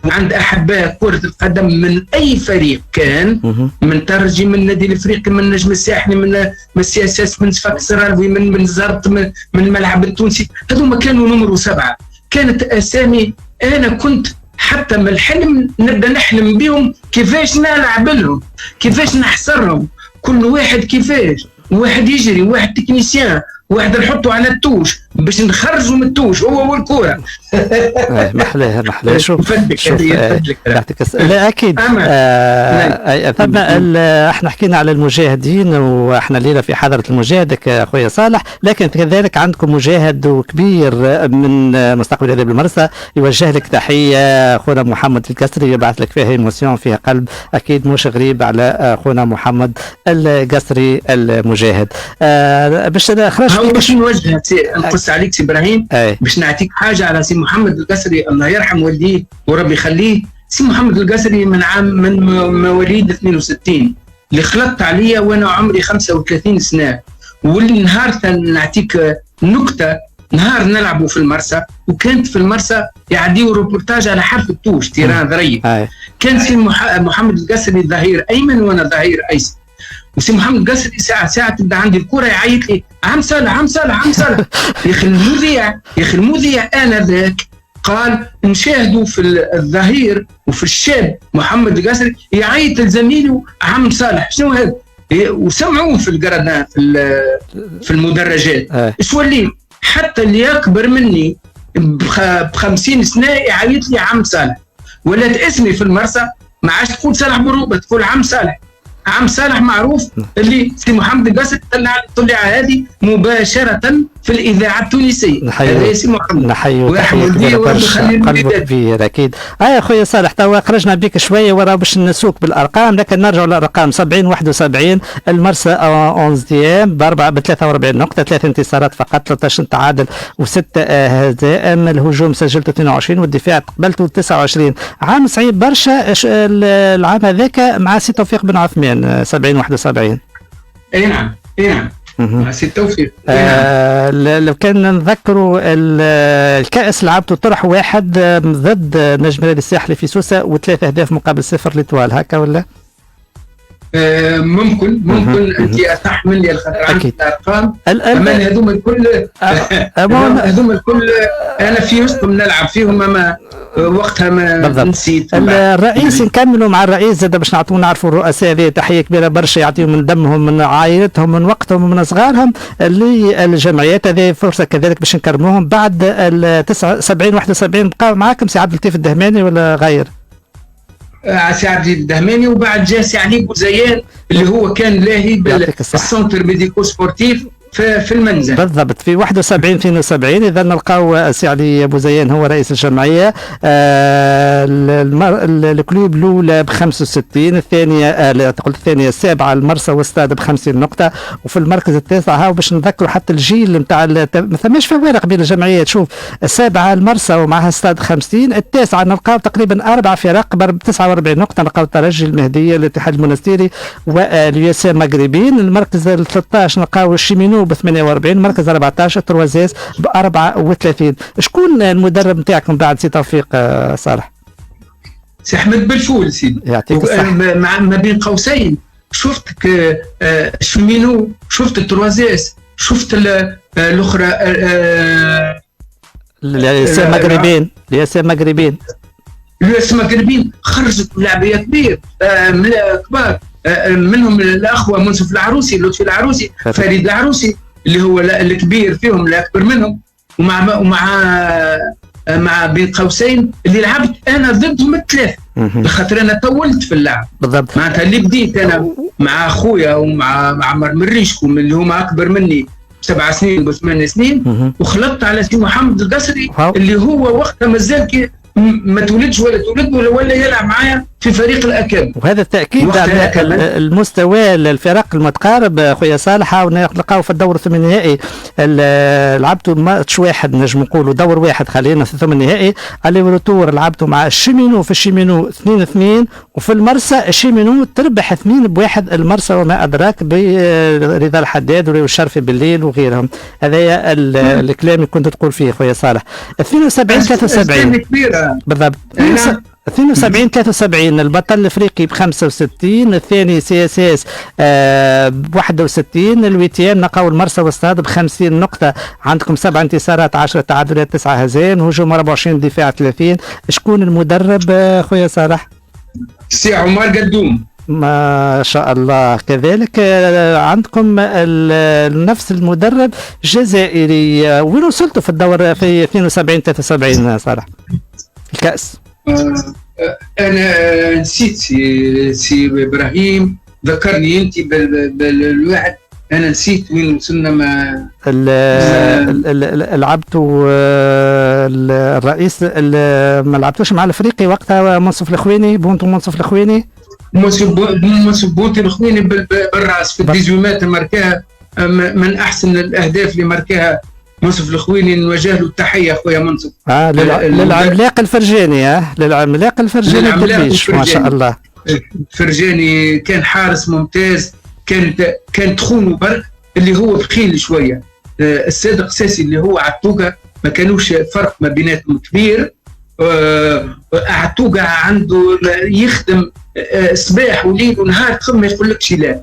عند احباء كره القدم من اي فريق كان من ترجي من النادي الافريقي من النجم الساحلي من السياسات من صفاق السراوي من زرت من الملعب التونسي هذوما كانوا نمرو 7 كانت اسامي انا كنت حتى من الحلم نبدا نحلم بهم كيفاش نلعب لهم كيفاش نحصرهم كل واحد كيفاش واحد يجري واحد تكنيسيان واحد نحطه على التوش باش نخرجوا من التوش هو والكره. محلاها شوف لا اكيد ثم احنا حكينا على المجاهدين واحنا الليله في حضره المجاهد اخويا صالح لكن كذلك عندكم مجاهد كبير من مستقبل هذه بالمرسى يوجه لك تحيه اخونا محمد القسري يبعث لك فيها ايموسيون فيها قلب اكيد مش غريب على اخونا محمد القسري المجاهد. باش نخرج بيك نوجه نقص عليك سي ابراهيم باش نعطيك حاجه على سي محمد القصري الله يرحم والديه وربي يخليه. سي محمد القصري من مواليد 62 اللي خلطت عليا وانا عمري 35 سنه. واللي نهار نعطيك نكته، نهار نلعبوا في المرسى وكانت في المرسى يعديوا روبورتاج على حرف التوش تيران ضريب. كان سي محمد القصري ظهير ايمن وانا ظهير ايسر. وسي محمد القصري ساعه تبدا عندي الكره يعيط لي عم صالح عم صالح عم صالح. يا اخي المذيع انا ذاك قال نشاهدوا في الظهير وفي الشاب محمد القصري يعيط لزميله عم صالح شنو هذا، وسمعوه في القردان في المدرجات. ايش ولي حتى اللي اكبر مني ب50 سنه يعيط لي عم صالح. ولات اسمي في المرسى ما عادش تقول صالح بروبه، تقول عم صالح. عم صالح معروف اللي سي محمد القصري طلع هذه مباشره في الاذاعه التونسيه. هذا سي محمد نحيو قلبه كبير اكيد. يا خويا صالح توا خرجنا بك شويه ورا باش نسوق بالارقام، لكن نرجع للارقام 70 71 المرسى 11 ب 43 نقطه، 3 انتصارات فقط، 13 تعادل و6 هزائم. الهجوم سجلته 22 والدفاع قبلته 29. عام صعيب برشا العام هذاك مع سي توفيق بن عثمان 70 71. اي نعم مع سي توفيق. لو كان نذكروا الكأس لعبته طرح واحد ضد نجم نادي الساحلي في سوسة و3 أهداف مقابل 0 لتوال، هكا ولا؟ ممكن انت اصح مني الخطر عندي الارقام. امان هذوما الكل هذوما الكل انا في وسطهم نلعب فيهم ما وقتها ما نسيت. الرئيس نكملوا مع الرئيس زاد باش نعرفوا الرؤساء هذه تحيه كبيره برشا يعطيهم من دمهم من عائلتهم من وقتهم من صغارهم للجمعيات. هذه فرصه كذلك باش نكرموهم. بعد 70 71 بقاو معاكم سي عبد اللطيف الدهماني ولا غير؟ سي عبد الدهماني وبعد جاء سي علي بوزيان اللي هو كان لاهي بالسنتر ميديكو سبورتيف في المنزل بالضبط في 71 72. اذا نلقاو سي علي بوزيان هو رئيس الجمعيه. الكلوب الاولى ب 65، الثانيه قلت الثانيه السابعه المرسى واستاد ب 50 نقطه، وفي المركز التاسع هاو باش نذكروا حتى الجيل نتاع ما ثماش فوارق بين الجمعيات. شوف السابعه المرسى ومعها استاد 50، التاسعه نلقاو تقريبا 4 فرق ب 49 نقطه، نلقاو الترجي المهديه الاتحاد المنستيري واليوسام مغربين. المركز ال 13 نلقاو الشيمينو ب 48، مركز 14 تروازيس ب 34. شكون المدرب نتاعكم بعد سي توفيق صالح؟ سي احمد بلفول سيدي. يعطيك الصحة. ما بين قوسين شفتك شمينو، شفت التروازيس، شفت الاخرى اليوسام مغربين خرجت لاعبيه كبير كبار، منهم الاخوه منصف العروسي، لطفي العروسي، فريد العروسي اللي هو الكبير فيهم الاكبر منهم، مع بين قوسين اللي لعبت انا ضدهم الثلاثه لخاطر انا طولت في اللعب بالضبط. معناتها اللي بديت انا مع اخويا ومع عمر مريشكم اللي هما اكبر مني 7 سنين و8 سنين، وخلطت على سي محمد القصري اللي هو وقتها مازال ما تولدش ولا يلعب معايا في فريق الاكاديمي. وهذا التاكيد على المستوى الفرق المتقارب خويا صالح. ونلقاو في الدور الثمانيني لعبتوا ماتش واحد نجم نقولوا دور واحد خلينا في الثمن النهائي. علي ورتور لعبتوا مع الشيمينو، في الشيمينو 2-2، وفي المرسى الشيمينو تربح 2-1 المرسى وما ادراك برضا الحداد والشرفي بالليل وغيرهم. هذا الكلام اللي كنت تقول فيه خويا صالح. 72 73 بالضبط. 72 73 البطل الافريقي ب 65، الثاني سي اس اس ب 61، الويتيام نلقاو المرسى واستاد ب 50 نقطة. عندكم 7 انتصارات 10 تعادلات 9 هزائم، هجوم 24 دفاع 30. شكون المدرب خويا صالح؟ سي عمر قدوم ما شاء الله. كذلك عندكم نفس المدرب جزائري. وين وصلتوا في الدور في 72 73 صالح الكأس؟ انا نسيت سي ابراهيم، ذكرني انت بالواحد، انا نسيت وين وصلنا. ما لعبتوا الرئيس ما لعبتوش مع الافريقي وقتها منصف الخويني، بونتو منصف الخويني، منصف بونتو الخويني بالراس في 18 ماركاه من احسن الاهداف اللي ماركاها منصف الخويني، نوجه له التحيه خويا منصف. للعملاق الفرجاني، للعملاق الفرجاني الدبيش ما شاء الله. الفرجاني كان حارس ممتاز، كانت خونه برك اللي هو بخيل شويه. الصادق ساسي اللي هو عتوقه ما كانوش فرق ما بيناتهم كبير. عتوقه عنده يخدم صباح وليل ونهار، ما يقولكش لا،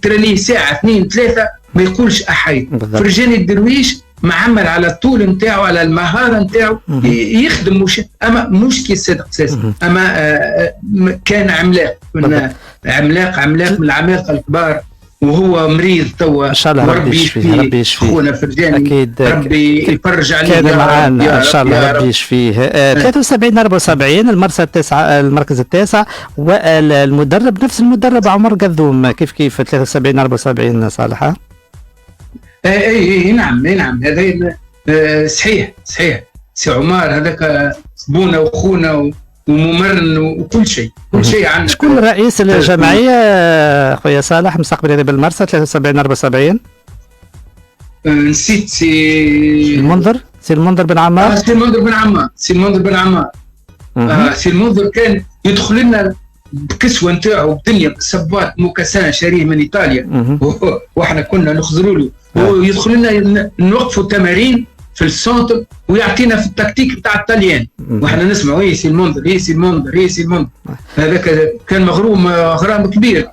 ترى ليه ساعه 2 3 ما يقولش احي. فرجاني الدرويش معمل على الطول نتاعو، على المهاره نتاعو، يخدم اما مش كي الصادق ساسي، اما كان عملاق من العمالقه الكبار، وهو مريض توا ان شاء الله. ربي يشفيه خونا فرجاني، اكيد ربي يفرج عليه كان معانا ان شاء الله. ربي يشفيه. 73 74 المركز التاسع، والمدرب نفس المدرب عمر قذوم. كيف 73 74 صالح؟ اي نعم هذا صحيح سي عمر هذاك بونا وخونا وممرن وكل شيء عنه. شكون رئيس الجمعيه خويا صالح مستقبل هذا بالمرسى 73 74؟ نسيت سي المنذر بن عمار. سي المنذر بن عمار. سي المنذر كان يدخل لنا بكسوه نتاعو بدنيا صباط موكاسان شاريه من ايطاليا، واحنا كنا نخزروا له، ويدخل لنا نوقفوا تمارين في السونتر ويعطينا في التكتيك بتاع الطليان، واحنا نسمعوا سي المنذر. هذاك كان غرام كبير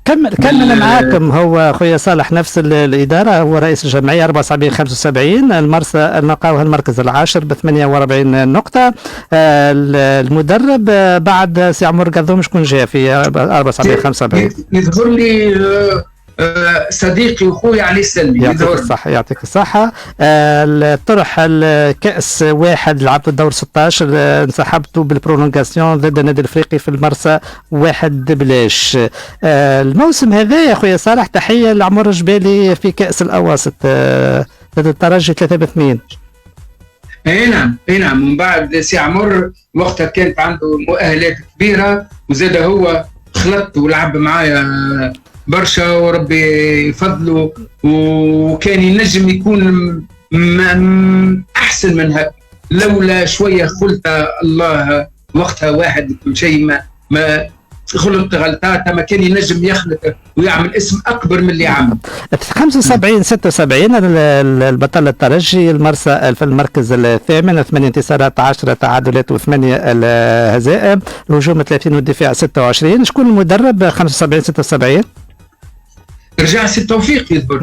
كمل معاكم هو خويا صالح نفس الاداره، هو رئيس الجمعيه 74 75. المرسى نلقاوها المركز العاشر ب 48 نقطه. المدرب بعد سي عمر قذوم شكون جاء في 74 75؟ يظهر لي صديقي وخوي علي السلمي. يعطيك الصحة. الطرح الكأس واحد لعبت الدور 16، انسحبتوا بالبرولونغاسيون ضد النادي الافريقي في المرسى 1-0. الموسم هذا يا خويا صالح تحية لعمر الجبالي في كأس الأواسط ضد الترجي 3-2. اي نعم ومن بعد سي عمر وقتها كانت عنده مؤهلات كبيرة، وزاد هو خلط ولعب معايا برشا وربي يفضله، وكان ينجم يكون احسن من هيك لولا شويه خلطه الله وقتها. واحد كل شيء ما خلط غلطات، ما كان ينجم يخلط ويعمل اسم اكبر من اللي عمل. 75 76 البطل الترجي المرسى في المركز الثامن، 8 انتصارات 10 تعادلات و8 هزائم، الهجوم 30 والدفاع 26. شكون المدرب 75 76؟ رجع سي التوفيق يذكر.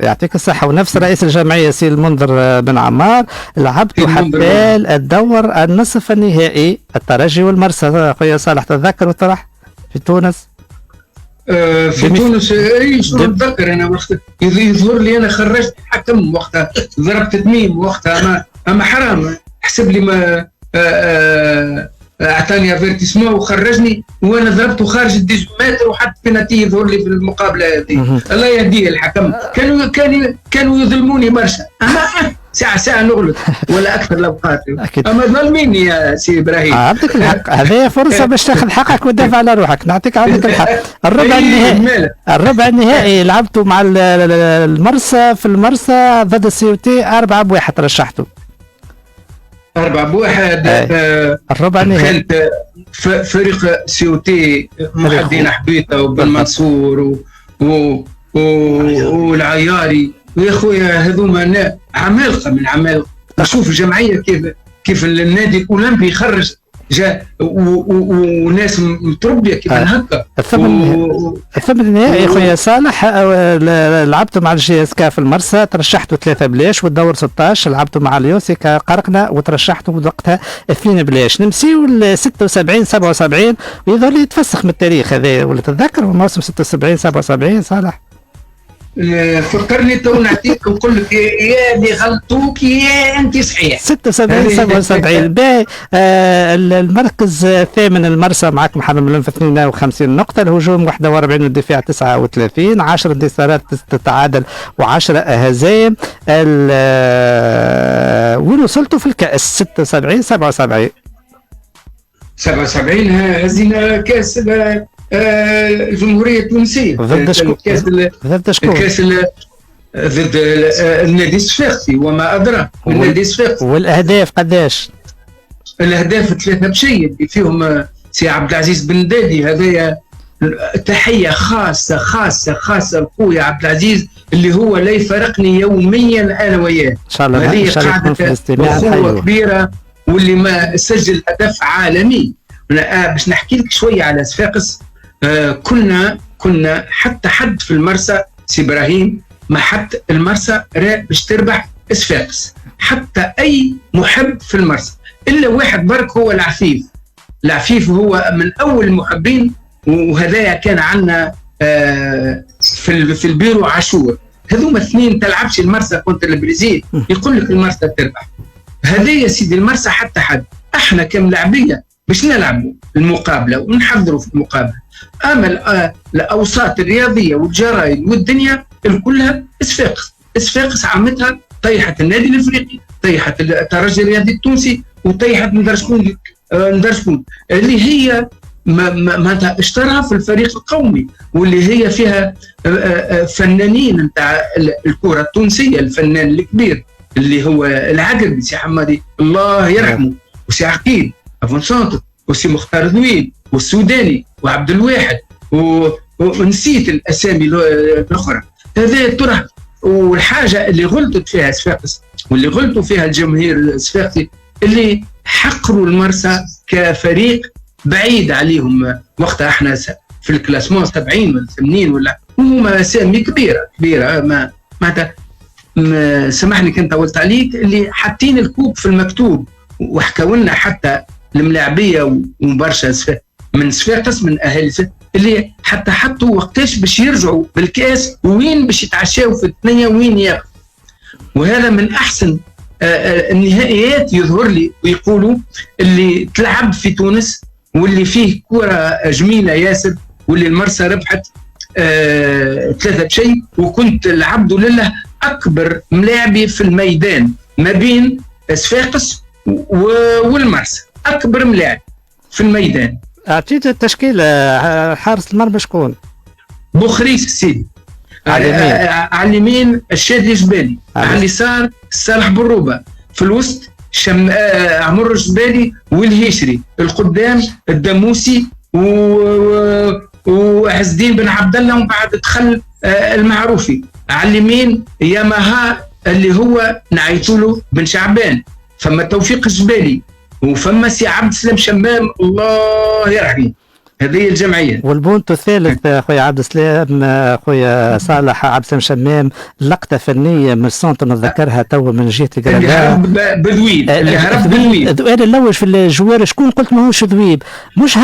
يعطيك الصحة. ونفس رئيس الجمعية سي المنذر بن عمار. لعبتوا حتى الدور النصف النهائي الترجي والمرسى خويا صالح، تتذكر الطرح في تونس؟ في تونس اي شو نتذكر انا وقت يظهر لي انا خرجت حكم وقتها، ضربت تميم وقتها، اما حرام حسب لي ما اعطاني افيرتيسمون وخرجني وانا ضربته خارج الديجماتر وحط بيناتي يظهر لي في المقابله هذه. الله يهديه الحكم، كانوا يظلموني برشا، اما ساعه نغلط ولا اكثر الاوقات، اما ظلميني يا سي ابراهيم. عندك الحق، هذه فرصه باش تاخذ حقك وتدافع على روحك. عندك الحق. الربع النهائي لعبتوا مع المرسى في المرسى ضد السيوتي 4-1 ترشحتوا 4-1. الربع النهائي كانت فريق سيوتي محدين حبيطه وبن منصور والعياري يا خويا، هذوما عمالقه من عمالقه. نشوف الجمعيه كيف النادي الاولمبي يخرج جاء وناس متربيه كيف هكا. الثمن النهائي يا خويا صالح لعبتوا مع الجي اس كا في المرسى، ترشحتوا 3-0، والدور 16 لعبتوا مع اليوسيكا قرقنا وترشحتوا وقتها 2-0. نمسيو ل 76 77 ويظهر لي يتفسخ من التاريخ هذا، ولا تتذكر موسم 76 77 صالح؟ فكرني تو نعطيك نقول لك يا اللي غلطوك يا انت صحيح. 76 77 باهي. المركز الثامن المرسى معك محمد ملوم 52 نقطة، الهجوم 41 والدفاع 39، 10 انتصارات 6 تعادل و10 هزايم. وين وصلتوا في الكأس 76 77 77 هزينا كأس الجمهوريه التونسيه ضد شكون؟ كاس ضد النادي الصفاقسي وما ادراك النادي الصفاقسي. والاهداف قداش؟ الاهداف 3 بشيء اللي فيهم سي عبد العزيز بن دادي. هذايا تحيه خاصه خاصه خاصه لخويا عبد العزيز اللي هو لا يفارقني يوميا انا وياه. ان شاء الله هذه قاعده اخوه كبيره واللي ما سجل هدف عالمي. باش نحكي لك شويه على صفاقس. كنا حتى حد في المرسى سي ابراهيم ما حتى المرسى باش تربح صفاقس، حتى اي محب في المرسى الا واحد برك هو العفيف هو من اول المحبين. وهذايا كان عندنا في البيرو عاشور. هذوما اثنين تلعبش المرسى كنت البرازيل يقول لك المرسى تربح. هذا يا سيدي المرسى حتى حد احنا كملاعبيه باش نلعبوا المقابله ونحضروا في المقابله. اما الاوساط الرياضيه والجرايد والدنيا كلها صفاقس عمتها طيحت النادي الافريقي، طيحت الترجي الرياضي التونسي، وطيحت ندرسكون اللي هي ما اشتراها في الفريق القومي واللي هي فيها فنانين نتاع الكره التونسيه. الفنان الكبير اللي هو العقربي سي حمادي الله يرحمه، وسي عقيل افونسونتو، وسي مختار ذويل، والسوداني وعبد الواحد، ونسيت الاسامي الاخرى. هذا طرح. والحاجه اللي غلطت فيها صفاقس واللي غلطوا فيها الجماهير الصفاقسي اللي حقروا المرسى كفريق بعيد عليهم. وقتها احنا في الكلاسمون 70 ولا 80 ولا هما اسامي كبيره ما سامحني كنت طولت عليك. اللي حاطين الكوب في المكتوب وحكوا لنا حتى الملاعبيه وبرشا من صفاقس من اهالي اللي حتى حطوا وقتاش باش يرجعوا بالكاس وين باش يتعشاوا في الثانيه وين ياخذوا. وهذا من احسن النهائيات يظهر لي ويقولوا اللي تلعب في تونس واللي فيه كرة جميلة ياسر واللي المرسى ربحت 3 بشيء. وكنت العبد لله أكبر ملاعبي في الميدان ما بين صفاقس والمرسى، أكبر ملاعب في الميدان. أعطيت التشكيل حارس المرمى شكون؟ بوخريس السيدي على اليمين الشادي الجبالي، على اليسار صالح بروبة، في الوسط عمر الجبالي والهيشري، القدام الدموسي وعز الدين بن عبد الله، ومن بعد دخل المعروفي. على اليمين ياماها اللي هو نعيطوله بن شعبان، فما توفيق الجبالي وفما سي عبد السلام شمام الله يرحمه. هذه الجمعيه. والبونتو الثالث خويا عبد السلام خويا صالح عبد السلام شمام، لقطه فنيه من السونتر نتذكرها تو من جهه اللي هرب بذويب انا نلوج في الجوار شكون قلت ماهوش ذويب، مش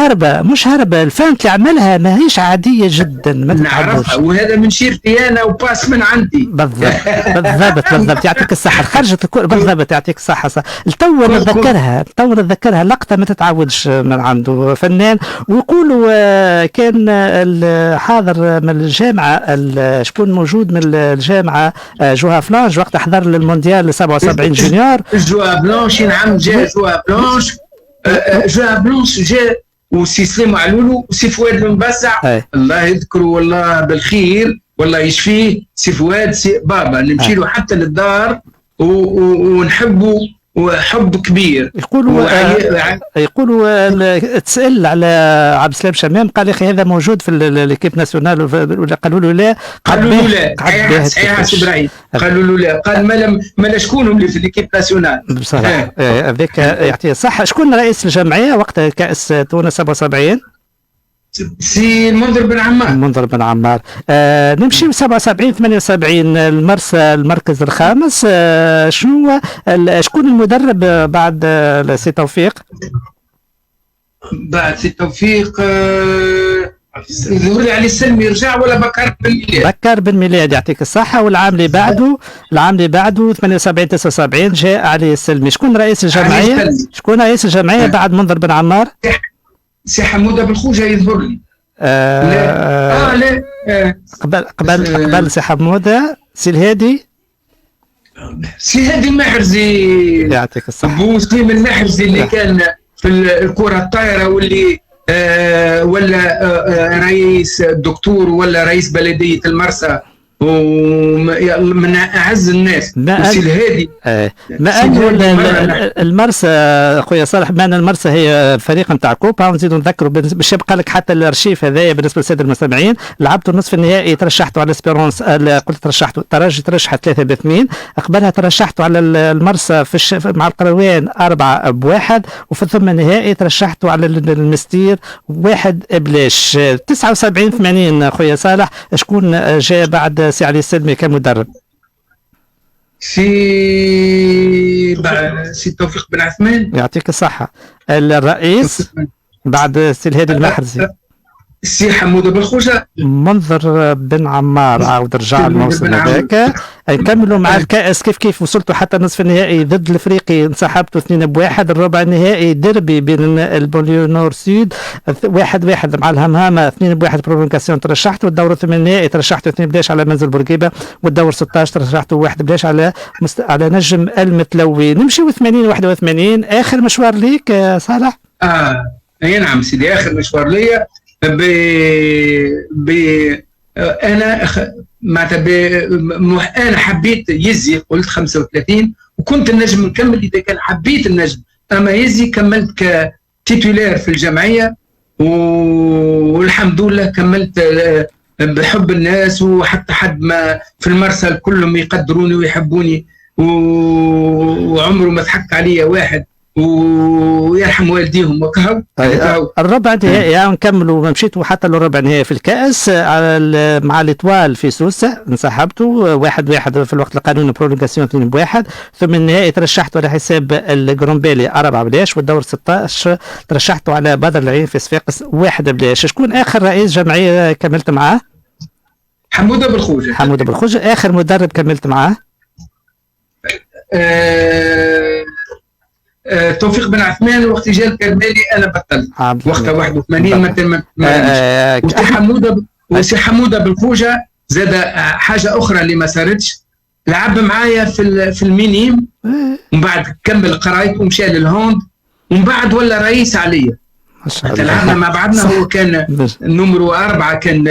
هربه الفانت اللي عملها ماهيش عاديه جدا ما نعرفها. وهذا من شيرتي انا وباس من عندي. بالضبط يعطيك الصحه خرجت الكره بالضبط يعطيك الصحه. تو نتذكرها لقطه ما تتعودش من عنده فنان. ويقولوا كان الحاضر من الجامعه شكون موجود من الجامعه جوها فلانش وقت حضر للمونديال 77 جونيور. جوها بلانش نعم جا جوها بلانش جا وسي سليم علولو وسي فؤاد المبسع الله يذكره والله بالخير والله يشفيه. سي فؤاد سي بابا نمشي له حتى للدار ونحبه وحب كبير. يقولوا تسأل على عبد السلام شمام قال يا اخي هذا موجود في الكيب ناسيونال ولا قالوا له لا؟ قالوا له لا صحيح سي ابراهيم قالوا له لا. قال ما شكونهم اللي في الكيب ناسيونال بصراحه هذاك يعطيه الصحه. شكون رئيس الجمعيه وقت كاس تونس 77؟ سي المنذر بن عمار. نمشي 77 78 المرسى المركز الخامس. شكون المدرب بعد سي توفيق؟ بعد سي توفيق ظهر لي علي السلمي رجع ولا بكر بن ميلاد يعطيك الصحه. والعام اللي بعده 78 79 جاء علي السلمي. شكون رئيس الجمعيه بعد منذر بن عمار؟ سي حموده بالخوجه يظهر لي. قبل سي حموده سي الهادي المحرزي يعطيك الصحه. بوسليم المحرزي اللي كان في الكره الطايره واللي ولا رئيس الدكتور ولا رئيس بلديه المرسى ومن اعز الناس وسي الهادي. ما انه المرسى خويا صالح، ما ان المرسى هي فريق نتاع كوبا، ونزيدوا نذكروا باش يبقى لك حتى الارشيف هذايا بالنسبه للساده المستمعين. لعبتوا النصف النهائي، ترشحتوا على اسبيرونس، قلت ترشحتوا ترجي ترشحت 3-2، قبلها ترشحتوا على المرسى مع القروان 4-1، وفي الثمن النهائي ترشحتوا على المستير 1-0. 79-80 خويا صالح، شكون جاء بعد سي علي السلمي كمدرب؟ سي توفيق بن عثمان يعطيك الصحة. الرئيس بعد سي الهادي المحرزي سي حمودة بالخوجة. منظر بن عمار عاود رجع الموسم هذاك. نكملوا مع الكأس، كيف وصلتوا حتى نصف النهائي ضد الافريقي، انسحبتوا 2-1. الربع النهائي ديربي بين البوليو نور سود 1-1 مع الهمهامة 2-1 برولونغاسيون ترشحتوا. والدور الثمانية النهائي ترشحتوا 2-1 على منزل بورقيبة، والدور 16 ترشحتوا 1-1 على نجم المتلوي. نمشي 80-81 اخر مشوار ليك صالح. اي نعم سيدي، اخر مشوار ليا انا انا حبيت يزي، قلت 35 وكنت النجم نكمل اذا كان حبيت النجم، اما يزي كملت كتيتولير في الجمعيه والحمد لله كملت بحب الناس، وحتى حد ما في المرسل كلهم يقدروني ويحبوني، وعمره ما ضحك عليا واحد، ويرحم والديهم وكهو. الربع نهائي نكملوا، مشيتوا حتى للربع نهائي في الكأس مع الإطوال في سوسة، انسحبتوا 1-1 في الوقت القانوني برولونغاسيون 2-1. ثم النهائي ترشحتوا على حساب الجرومبيلي 4-1، والدور 16 ترشحتوا على بدر العين في صفاقس 1-1. شكون آخر رئيس جمعية كملت معاه؟ حمودة بالخوجة. حمودة بالخوجة. آخر مدرب كملت معاه؟ توفيق بن عثمان. وقت جا الكرمالي انا بطلت وقتها 81 وسي حموده وسي حموده بالخوجه. زاد حاجه اخرى اللي ما صارتش، لعب معايا في المينيم، ومن بعد كمل قرايته ومشى للهوند، ومن بعد ولا رئيس عليا. لعبنا مع بعضنا، هو كان نمرو 4، كان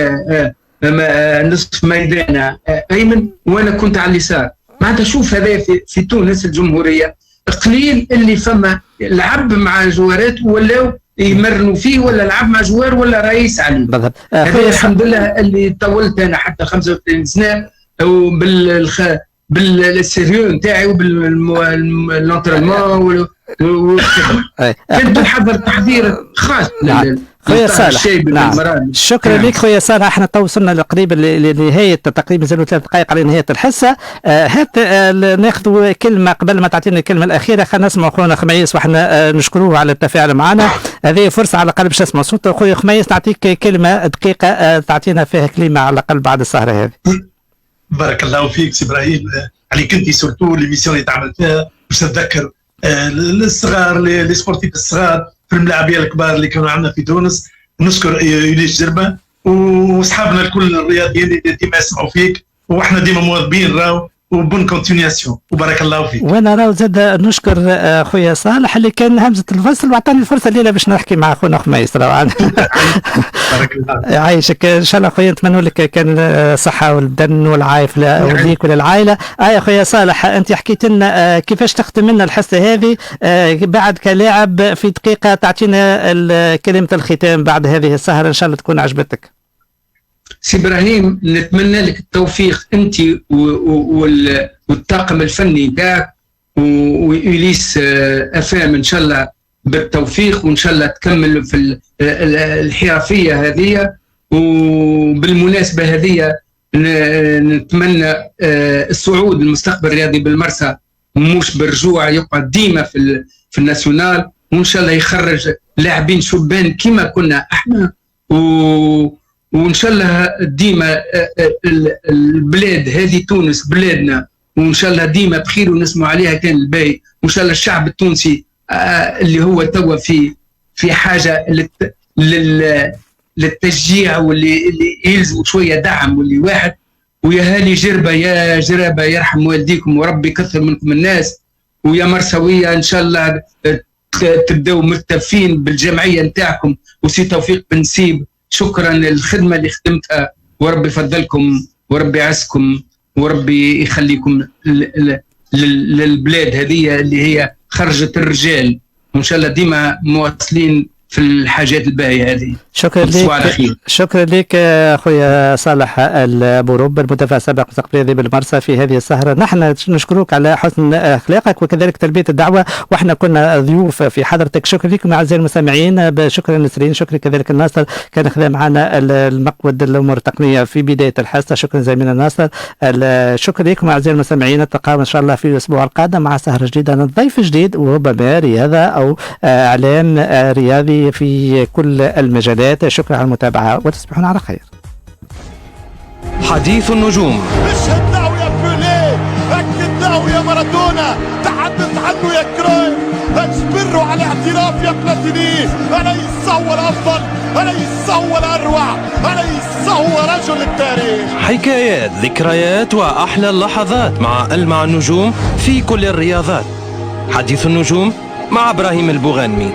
نصف ميدان ايمن، وانا كنت على اليسار. معناتها شوف هذا في تونس الجمهوريه قليل اللي فما لعب مع جوارات ولاو يمرنوا فيه، ولا لعب مع جوار ولا رئيس عليه. هذا الحمد لله اللي طولت انا حتى 35 سنه، بالسيريو نتاعي وبالانترينمون والخدمه. كنت نحضر تحضير خاص خويا صالح. نعم. شكرا لك خويا صالح. احنا توصلنا قريب لنهايه، تقريبا زالوا 3 دقائق على نهايه الحصه. هات ناخذ كلمه قبل ما تعطينا الكلمه الاخيره. خلينا نسمع خونا خميس، واحنا نشكروه على التفاعل معنا. هذه فرصه على الاقل باش نسمع صوت خويا خميس. نعطيك كلمه دقيقه تعطينا فيها كلمه على الاقل بعد السهره هذه. بارك الله فيك سي ابراهيم، عليك انت سورتو ليميسيون اللي تعمل فيها باش تتذكر الصغار، لي سبورتيف الصغار في الملاعبيه الكبار اللي كانوا عندنا في تونس. ونشكر يوليس جربه واصحابنا الكل الرياضيين اللي ديما يسمعوا فيك، واحنا ديما مواظبين راهو، وبون كونتينياسيون وبارك الله فيك. وانا راهو زاد نشكر خويا صالح اللي كان همزه الفصل وعطاني الفرصه الليله باش نحكي مع خونا خميس. راهو بارك الله يعيشك ان شاء الله خويا، نتمنى لك كان الصحه والبدن والعافيه وليك وللعائله. يا خويا صالح، انت حكيت لنا كيفاش تختم لنا الحصه هذه بعد كلاعب، في دقيقه تعطينا كلمه الختام بعد هذه السهره ان شاء الله تكون عجبتك. سي ابراهيم، نتمنى لك التوفيق انت والطاقم الفني تاعك، وإليس افام ان شاء الله بالتوفيق، وان شاء الله تكمل في الحرفيه هذه. وبالمناسبه هذه نتمنى الصعود المستقبل الرياضي بالمرسى، مش بالرجوع، يقعد ديما في الناسيونال، وان شاء الله يخرج لاعبين شبان كما كنا احنا، وان شاء الله ديما البلاد هذه تونس بلادنا، وان شاء الله ديما بخير ونسمع عليها كان الباقي. وان شاء الله الشعب التونسي اللي هو توا في حاجه للتشجيع، واللي يلزم شويه دعم، واللي واحد. ويا هالي جربه، يا جربه يرحم والديكم وربي يكثر منكم الناس، ويا مرسويه ان شاء الله تبداو ملتفين بالجمعيه نتاعكم وسي توفيق بن سيب. شكرا للخدمه اللي خدمتها، وربي يفضلكم وربي يعزكم وربي يخليكم للبلاد هذه اللي هي خرجت الرجال، وان شاء الله ديما مواصلين في الحاجات الباهيه هذه. شكرا لك، شكرا لك اخويا صالح البوروب، المدافع السابق المستقبلي بالمرسى في هذه السهره. نحن نشكرك على حسن اخلاقك وكذلك تلبيه الدعوه، واحنا كنا ضيوف في حضرتك. شكرا لكم اعزائي المستمعين، شكرا نسرين، شكرا كذلك الناصر كان خذا معنا المقود الامور التقنيه في بدايه الحصه. شكرا زميلنا الناصر. شكرا لكم اعزائي المستمعين، نتقابل ان شاء الله في الاسبوع القادم مع سهره جديده، ضيف جديد وربما رياضه او اعلام رياضي في كل المجالات. شكرا على المتابعة وتصبحون على خير. حديث النجوم. اشهد يا بيليه، اكد يا مارادونا، تحدث عنه يا كرويف، اجبروا على اعتراف يا بلاتيني. أليس هو الأفضل؟ أليس هو الأروع؟ أليس هو رجل التاريخ؟ حكايات، ذكريات وأحلى اللحظات مع ألمع النجوم في كل الرياضات. حديث النجوم مع إبراهيم البوغانمي.